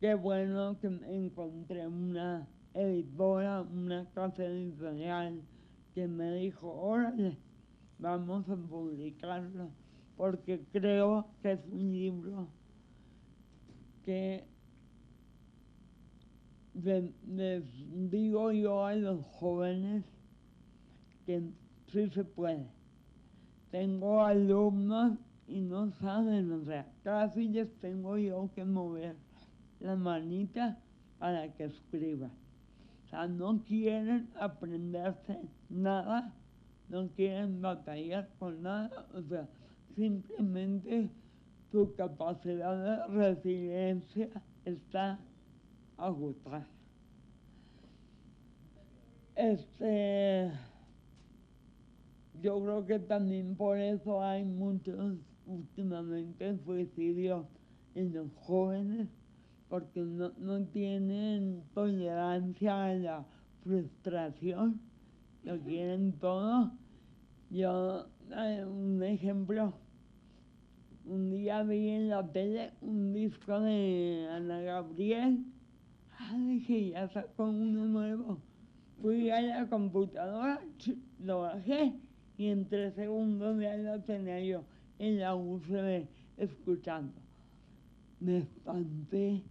qué bueno que encontré una editora, una casa editorial que me dijo, órale, vamos a publicarlo, porque creo que es un libro que les digo yo a los jóvenes que sí se puede. Tengo alumnos y no saben, o sea, casi les tengo yo que mover la manita para que escriban. O sea, no quieren aprenderse nada, no quieren batallar con nada, o sea, simplemente su capacidad de resiliencia está agotada. Yo creo que también por eso hay muchos últimamente suicidios en los jóvenes, porque no tienen tolerancia a la frustración, lo quieren todo. Yo, un ejemplo, un día vi en la tele un disco de Ana Gabriel, dije, ya sacó uno nuevo. Fui a la computadora, lo bajé y en 3 segundos ya lo tenía yo en la USB escuchando. Me espanté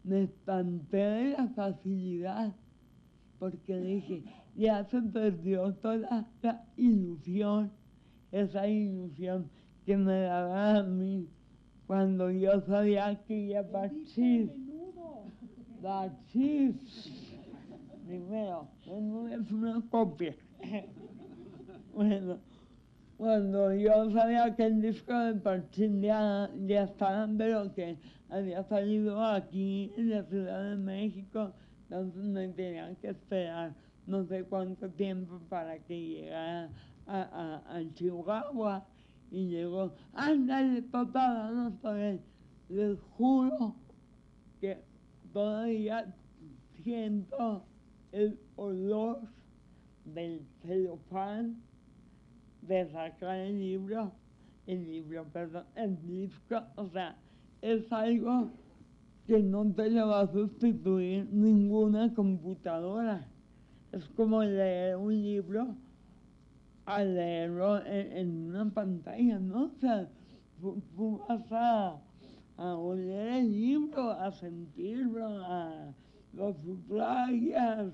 de la facilidad, porque dije, ya se perdió toda la ilusión, esa ilusión que me daba a mí cuando yo sabía que ya Bachis. Primero, no es una copia. Bueno, cuando yo sabía que el disco de Parchín ya estaba, pero que había salido aquí en la Ciudad de México, entonces me tenían que esperar no sé cuánto tiempo para que llegara a Chihuahua, y llegó, ándale papá, vamos por él. Les juro que todavía siento el olor del celofán de sacar el disco, o sea, es algo que no te lo va a sustituir ninguna computadora. Es como leer un libro a leerlo en una pantalla, ¿no? O sea, tú vas a oler el libro, a sentirlo, a los subrayas,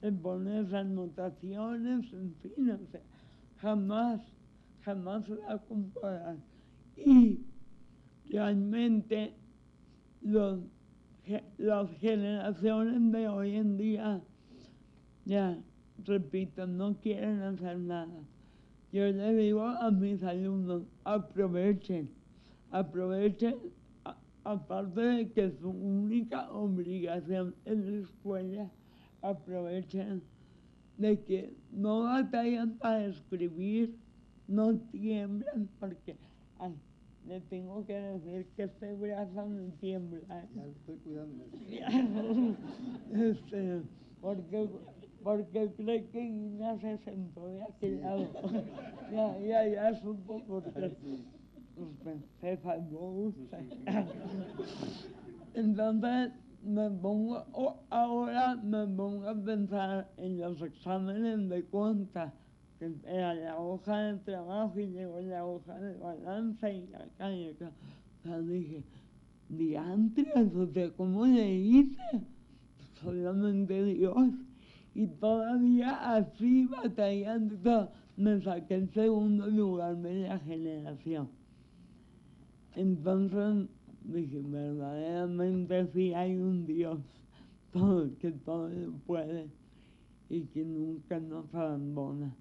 te pones anotaciones, en fin, o sea, jamás se va a comparar. Y realmente las generaciones de hoy en día, ya, repito, no quieren hacer nada. Yo le digo a mis alumnos, aprovechen, aparte de que su única obligación es la escuela, aprovechen de que no batallan para escribir, no tiemblan, porque, le tengo que decir que este brazo me tiembla. Ya lo estoy cuidando. Porque cree que Gina se sentó de aquel lado. ya supo porque se salvó usted. Entonces ahora me pongo a pensar en los exámenes de cuenta, que era la hoja de trabajo y luego la hoja de balance y acá y acá. O sea, dije, diantres, o sea, ¿cómo le hice? Solamente Dios. Y todavía así batallando, todo, me saqué el segundo lugar de la generación. Entonces dije, verdaderamente sí hay un Dios que todo lo puede y que nunca nos abandona.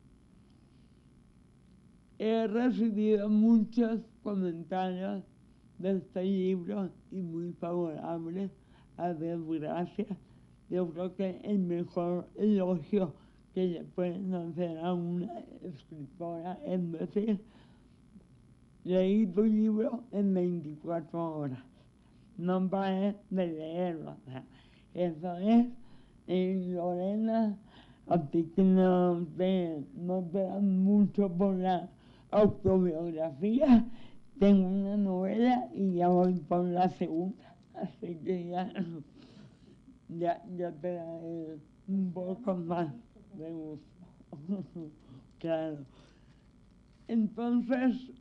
He recibido muchos comentarios de este libro y muy favorables, a Dios gracias. Yo creo que el mejor elogio que le pueden hacer a una escritora es decir, leí tu libro en 24 horas. No paré de leerlo. O sea, eso es, Lorena, a ti que no te dan mucho por la autobiografía, tengo una novela y ya voy por la segunda, así que ya te daré un poco más de gusto. Claro. Entonces,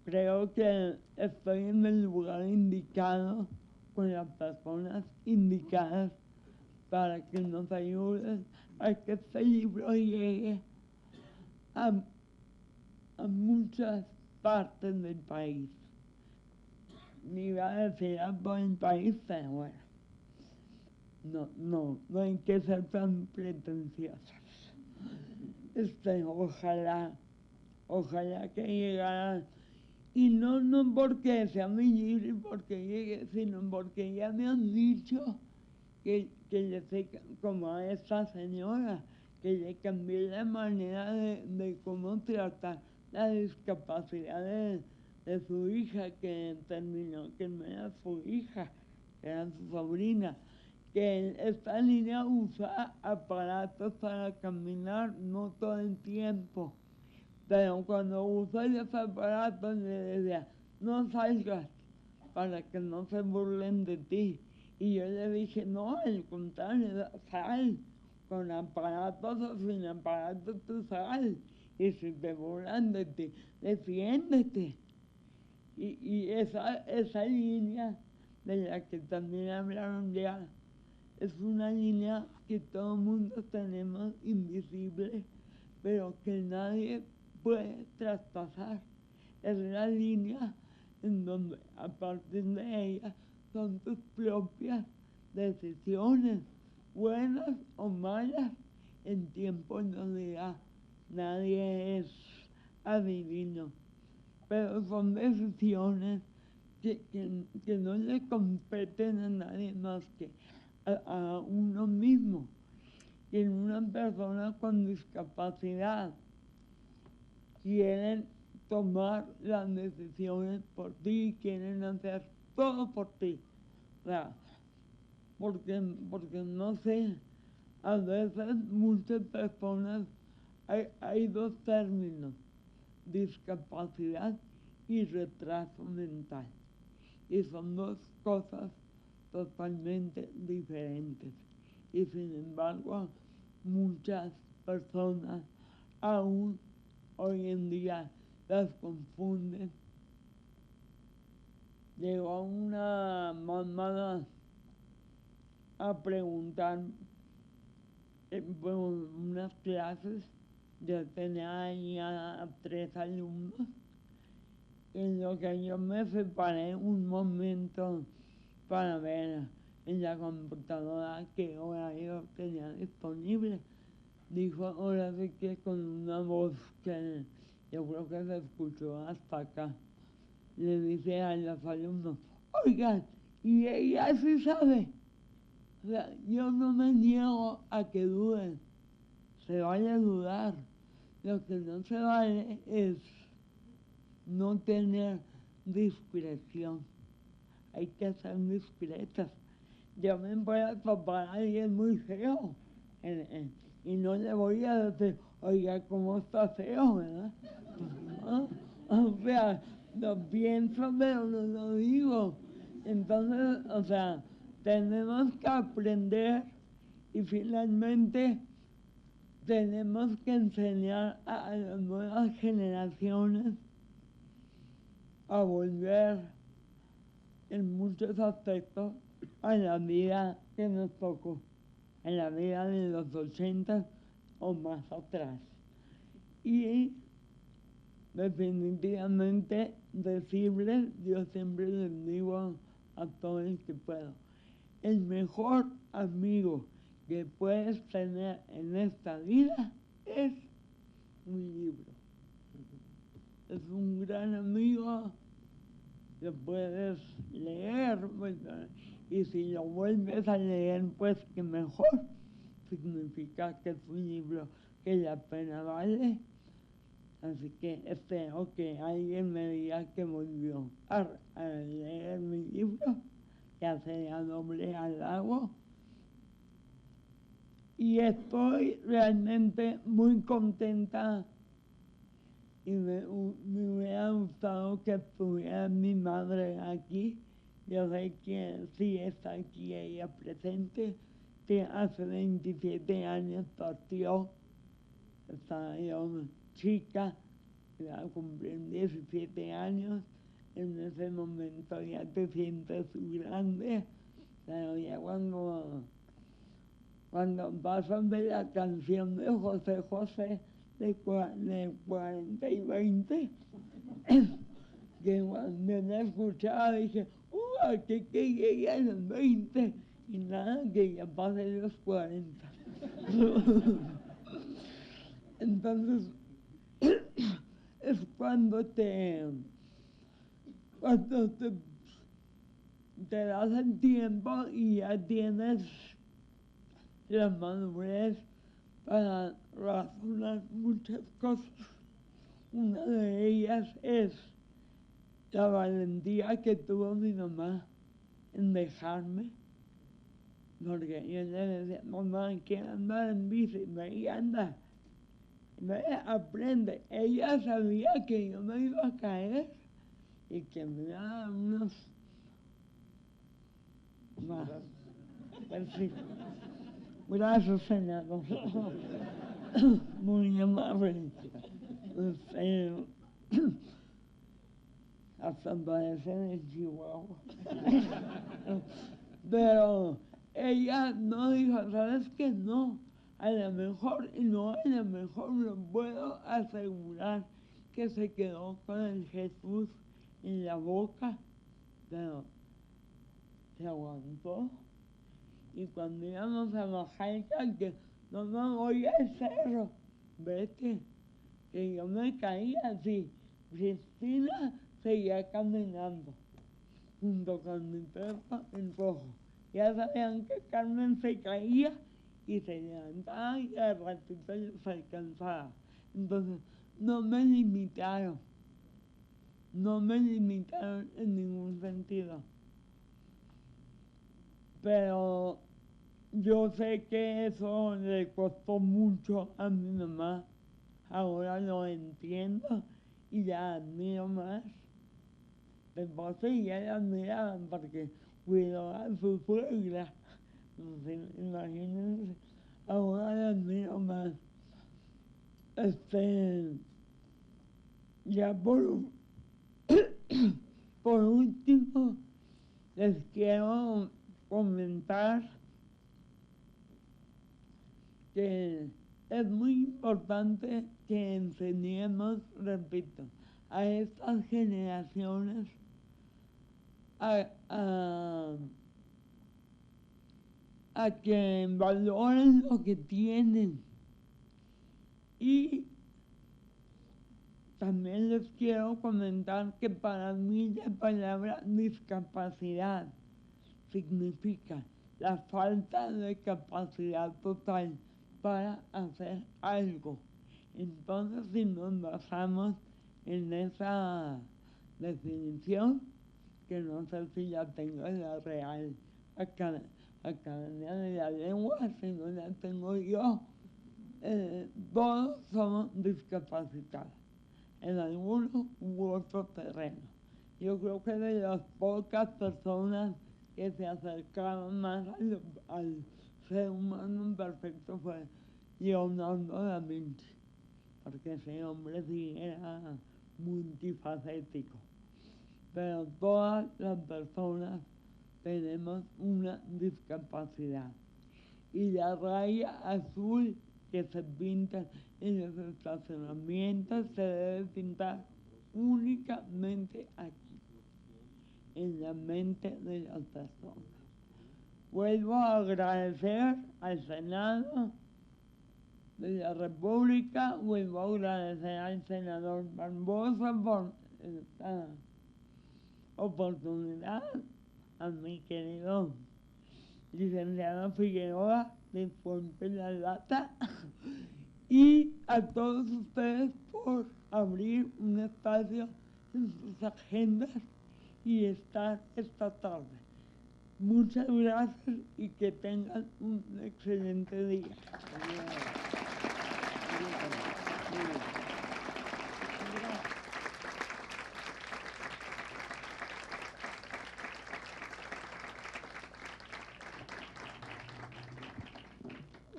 creo que estoy en el lugar indicado, con las personas indicadas, para que nos ayuden a que este libro llegue a muchas partes del país. Me iba a decir a todo el país, pero bueno, no hay que ser tan pretenciosos. Ojalá que llegara, y no porque sea mi libro, porque llegue, sino porque ya me han dicho que le sé, como a esta señora, que le cambié la manera de cómo tratar la discapacidad de su hija, que terminó, que no era su hija, era su sobrina, que esta niña usa aparatos para caminar, no todo el tiempo, pero cuando usa los aparatos le decía, no salgas, para que no se burlen de ti. Y yo le dije, no, al contrario, sal, con aparatos o sin aparatos tú sal. Y si te burlan de ti, defiéndete. Y esa línea de la que también hablaron ya, es una línea que todo el mundo tenemos invisible, pero que nadie puede traspasar. Es la línea en donde a partir de ella son tus propias decisiones, buenas o malas, en tiempos donde ya nadie es adivino. Pero son decisiones que no le competen a nadie más que a uno mismo. Y en una persona con discapacidad quieren tomar las decisiones por ti, quieren hacer todo por ti. O sea, porque no sé, a veces muchas personas, hay dos términos, discapacidad y retraso mental. Y son dos cosas totalmente diferentes. Y sin embargo, muchas personas aún hoy en día las confunden. Llegó una mamá a preguntar por unas clases. Yo tenía ahí a 3 alumnos, en lo que yo me separé un momento para ver en la computadora qué horario tenía disponible. Dijo, ahora sí que con una voz que yo creo que se escuchó hasta acá, le dice a los alumnos, oigan, y ella sí sabe. O sea, yo no me niego a que duden, se vale a dudar. Lo que no se vale es no tener discreción. Hay que ser discretas. Yo me voy a topar a alguien muy feo y no le voy a decir, oiga, ¿cómo está feo, verdad? ¿No? O sea, lo pienso, pero no lo digo. Entonces, o sea, tenemos que aprender y finalmente tenemos que enseñar a las nuevas generaciones a volver en muchos aspectos a la vida que nos tocó. en la vida de los 80 o más atrás. Y definitivamente decirles, yo siempre les digo a todos los que puedo, el mejor amigo que puedes tener en esta vida es un libro. Es un gran amigo, lo puedes leer, y si lo vuelves a leer, pues que mejor. Significa que es un libro que la pena vale. Así que espero que alguien me diga que volvió a leer mi libro, ya sea doble halago. Y estoy realmente muy contenta y me hubiera gustado que estuviera mi madre aquí. Yo sé que sí está aquí ella presente, que hace 27 años partió. Estaba yo chica, iba a cumplir 17 años. En ese momento ya te sientes grande, pero ya cuando pasas de la canción de José José de 40 y 20, que cuando la escuchaba dije, aquí que llegué a los 20 y nada, que ya pasé los 40. Entonces, es cuando te das el tiempo y ya tienes la madurez para razonar muchas cosas. Una de ellas es la valentía que tuvo mi mamá en dejarme, porque yo le decía, mamá, quiero andar en bici, ve y anda, ve, aprende. Ella sabía que yo me iba a caer y que me iba a dar unos más, pues sí, brazos cenados, muy amables, pero hasta parecer de Chihuahua. Pero ella no dijo, ¿sabes qué? No, a lo mejor, y no a lo mejor lo puedo asegurar que se quedó con el Jesús en la boca, pero se aguantó. Y cuando íbamos a Oaxaca, que no me voy al cerro, vete, que yo me caía así. Cristina seguía caminando junto con mi perro en rojo. Ya sabían que Carmen se caía y se levantaba y al ratito se alcanzaba. Entonces, no me limitaron en ningún sentido. Pero yo sé que eso le costó mucho a mi mamá. Ahora lo entiendo y la admiro más. Después ya la admiraban porque cuidó a su suegra. Imagínense, ahora la admiro más. Ya por último, les quiero comentar que es muy importante que enseñemos, repito, a estas generaciones a que valoren lo que tienen. Y también les quiero comentar que para mí la palabra discapacidad significa la falta de capacidad total para hacer algo. Entonces, si nos basamos en esa definición, que no sé si la tengo en la Real Academia de la Lengua, si no la tengo yo, todos somos discapacitados en alguno u otro terreno. Yo creo que de las pocas personas que se acercaban más al ser humano perfecto fue Leonardo da Vinci, porque ese hombre sí era multifacético. Pero todas las personas tenemos una discapacidad. y la raya azul que se pinta en los estacionamientos se debe pintar únicamente aquí, en la mente de las personas. Vuelvo a agradecer al Senado de la República, vuelvo a agradecer al senador Barbosa por esta oportunidad, a mi querido licenciado Figueroa de Fuente La Lata y a todos ustedes por abrir un espacio en sus agendas y estar esta tarde. Muchas gracias y que tengan un excelente día.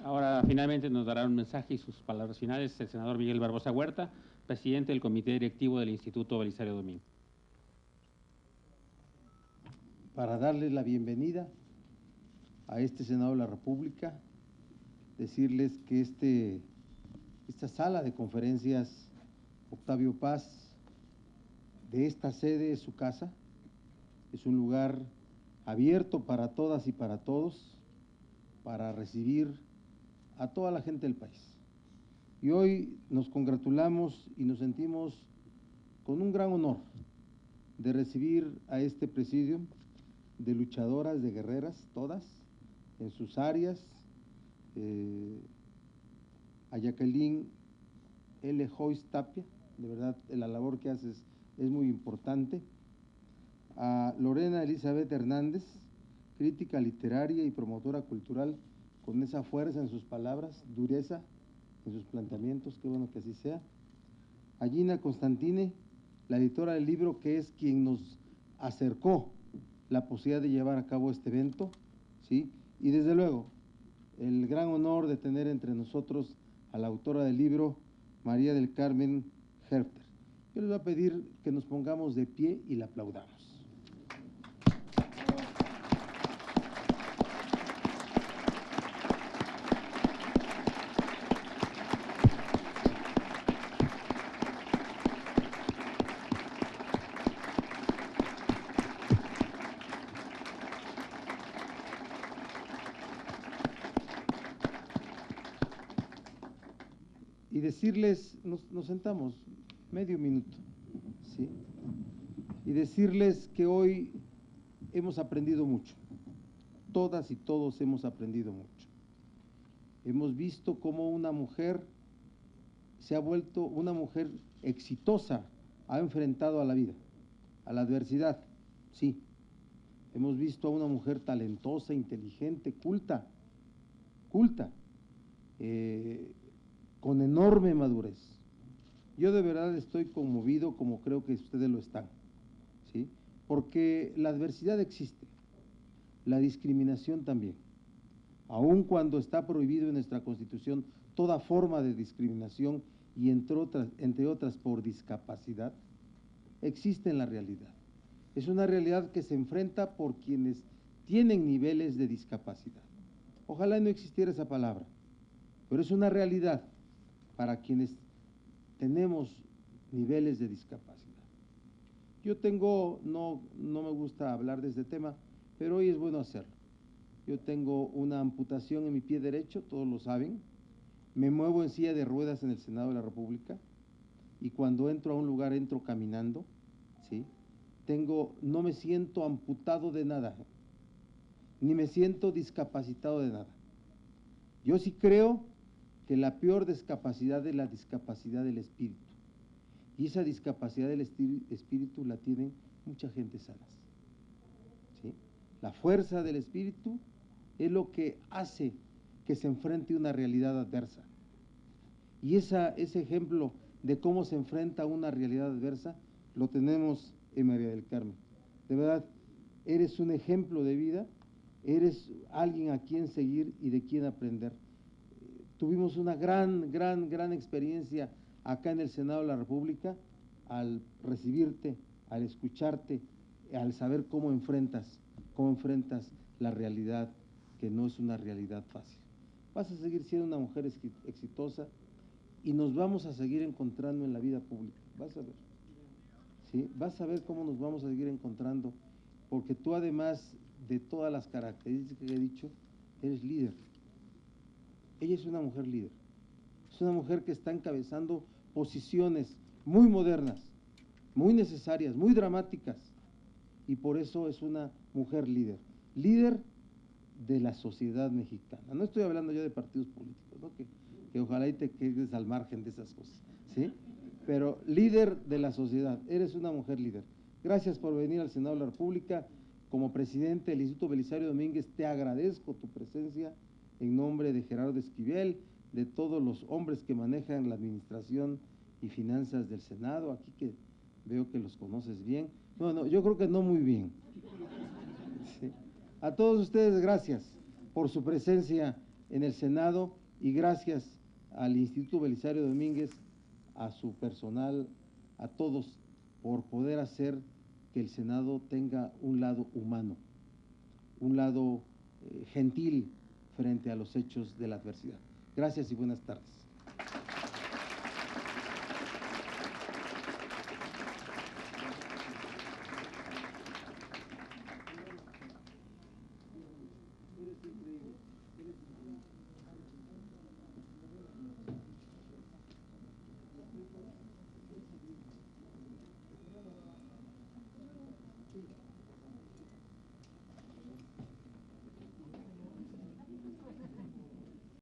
Ahora finalmente nos dará un mensaje y sus palabras finales el senador Miguel Barbosa Huerta, presidente del Comité Directivo del Instituto Belisario Domínguez. Para darles la bienvenida a este Senado de la República, decirles que esta sala de conferencias Octavio Paz, de esta sede es su casa, es un lugar abierto para todas y para todos, para recibir a toda la gente del país. Y hoy nos congratulamos y nos sentimos con un gran honor de recibir a este presidio de luchadoras, de guerreras, todas, en sus áreas, a Jacqueline L. Joyce Tapia, de verdad la labor que haces es muy importante, a Lorena Elizabeth Hernández, crítica literaria y promotora cultural, con esa fuerza en sus palabras, dureza en sus planteamientos, qué bueno que así sea, a Gina Constantine, la editora del libro, que es quien nos acercó la posibilidad de llevar a cabo este evento, ¿sí? Y desde luego, el gran honor de tener entre nosotros a la autora del libro, María del Carmen Herter. Yo les voy a pedir que nos pongamos de pie y la aplaudamos. Y decirles, nos sentamos medio minuto, ¿sí? Y decirles que hoy hemos aprendido mucho, todas y todos hemos aprendido mucho. Hemos visto cómo una mujer se ha vuelto una mujer exitosa, ha enfrentado a la vida, a la adversidad, sí. Hemos visto a una mujer talentosa, inteligente, culta, con enorme madurez. Yo de verdad estoy conmovido, como creo que ustedes lo están, ¿sí? Porque la adversidad existe, la discriminación también. Aun cuando está prohibido en nuestra Constitución toda forma de discriminación y entre otras por discapacidad, existe en la realidad. Es una realidad que se enfrenta por quienes tienen niveles de discapacidad. Ojalá no existiera esa palabra, pero es una realidad para quienes tenemos niveles de discapacidad. Yo tengo, no me gusta hablar de este tema, pero hoy es bueno hacerlo. Yo tengo una amputación en mi pie derecho, todos lo saben. Me muevo en silla de ruedas en el Senado de la República y cuando entro a un lugar entro caminando, ¿sí? No me siento amputado de nada, ni me siento discapacitado de nada. Yo sí creo que la peor discapacidad es la discapacidad del espíritu. Y esa discapacidad del espíritu la tienen mucha gente sanas, ¿sí? La fuerza del espíritu es lo que hace que se enfrente una realidad adversa. Y ese ejemplo de cómo se enfrenta una realidad adversa lo tenemos en María del Carmen. De verdad, eres un ejemplo de vida, eres alguien a quien seguir y de quien aprender. Tuvimos una gran experiencia acá en el Senado de la República al recibirte, al escucharte, al saber cómo enfrentas la realidad porque no es una realidad fácil. Vas a seguir siendo una mujer exitosa y nos vamos a seguir encontrando en la vida pública, vas a ver. ¿Sí? Vas a ver cómo nos vamos a seguir encontrando, porque tú, además de todas las características que he dicho, eres líder. Ella es una mujer líder. Es una mujer que está encabezando posiciones muy modernas, muy necesarias, muy dramáticas, y por eso es una mujer líder. Líder de la sociedad mexicana. No estoy hablando yo de partidos políticos, ¿no? Que ojalá y te quedes al margen de esas cosas, ¿sí? Pero líder de la sociedad, eres una mujer líder. Gracias por venir al Senado de la República. Como presidente del Instituto Belisario Domínguez, te agradezco tu presencia en nombre de Gerardo Esquivel, de todos los hombres que manejan la administración y finanzas del Senado, aquí que veo que los conoces bien. No, yo creo que no muy bien. Sí. A todos ustedes, gracias por su presencia en el Senado y gracias al Instituto Belisario Domínguez, a su personal, a todos, por poder hacer que el Senado tenga un lado humano, un lado gentil frente a los hechos de la adversidad. Gracias y buenas tardes.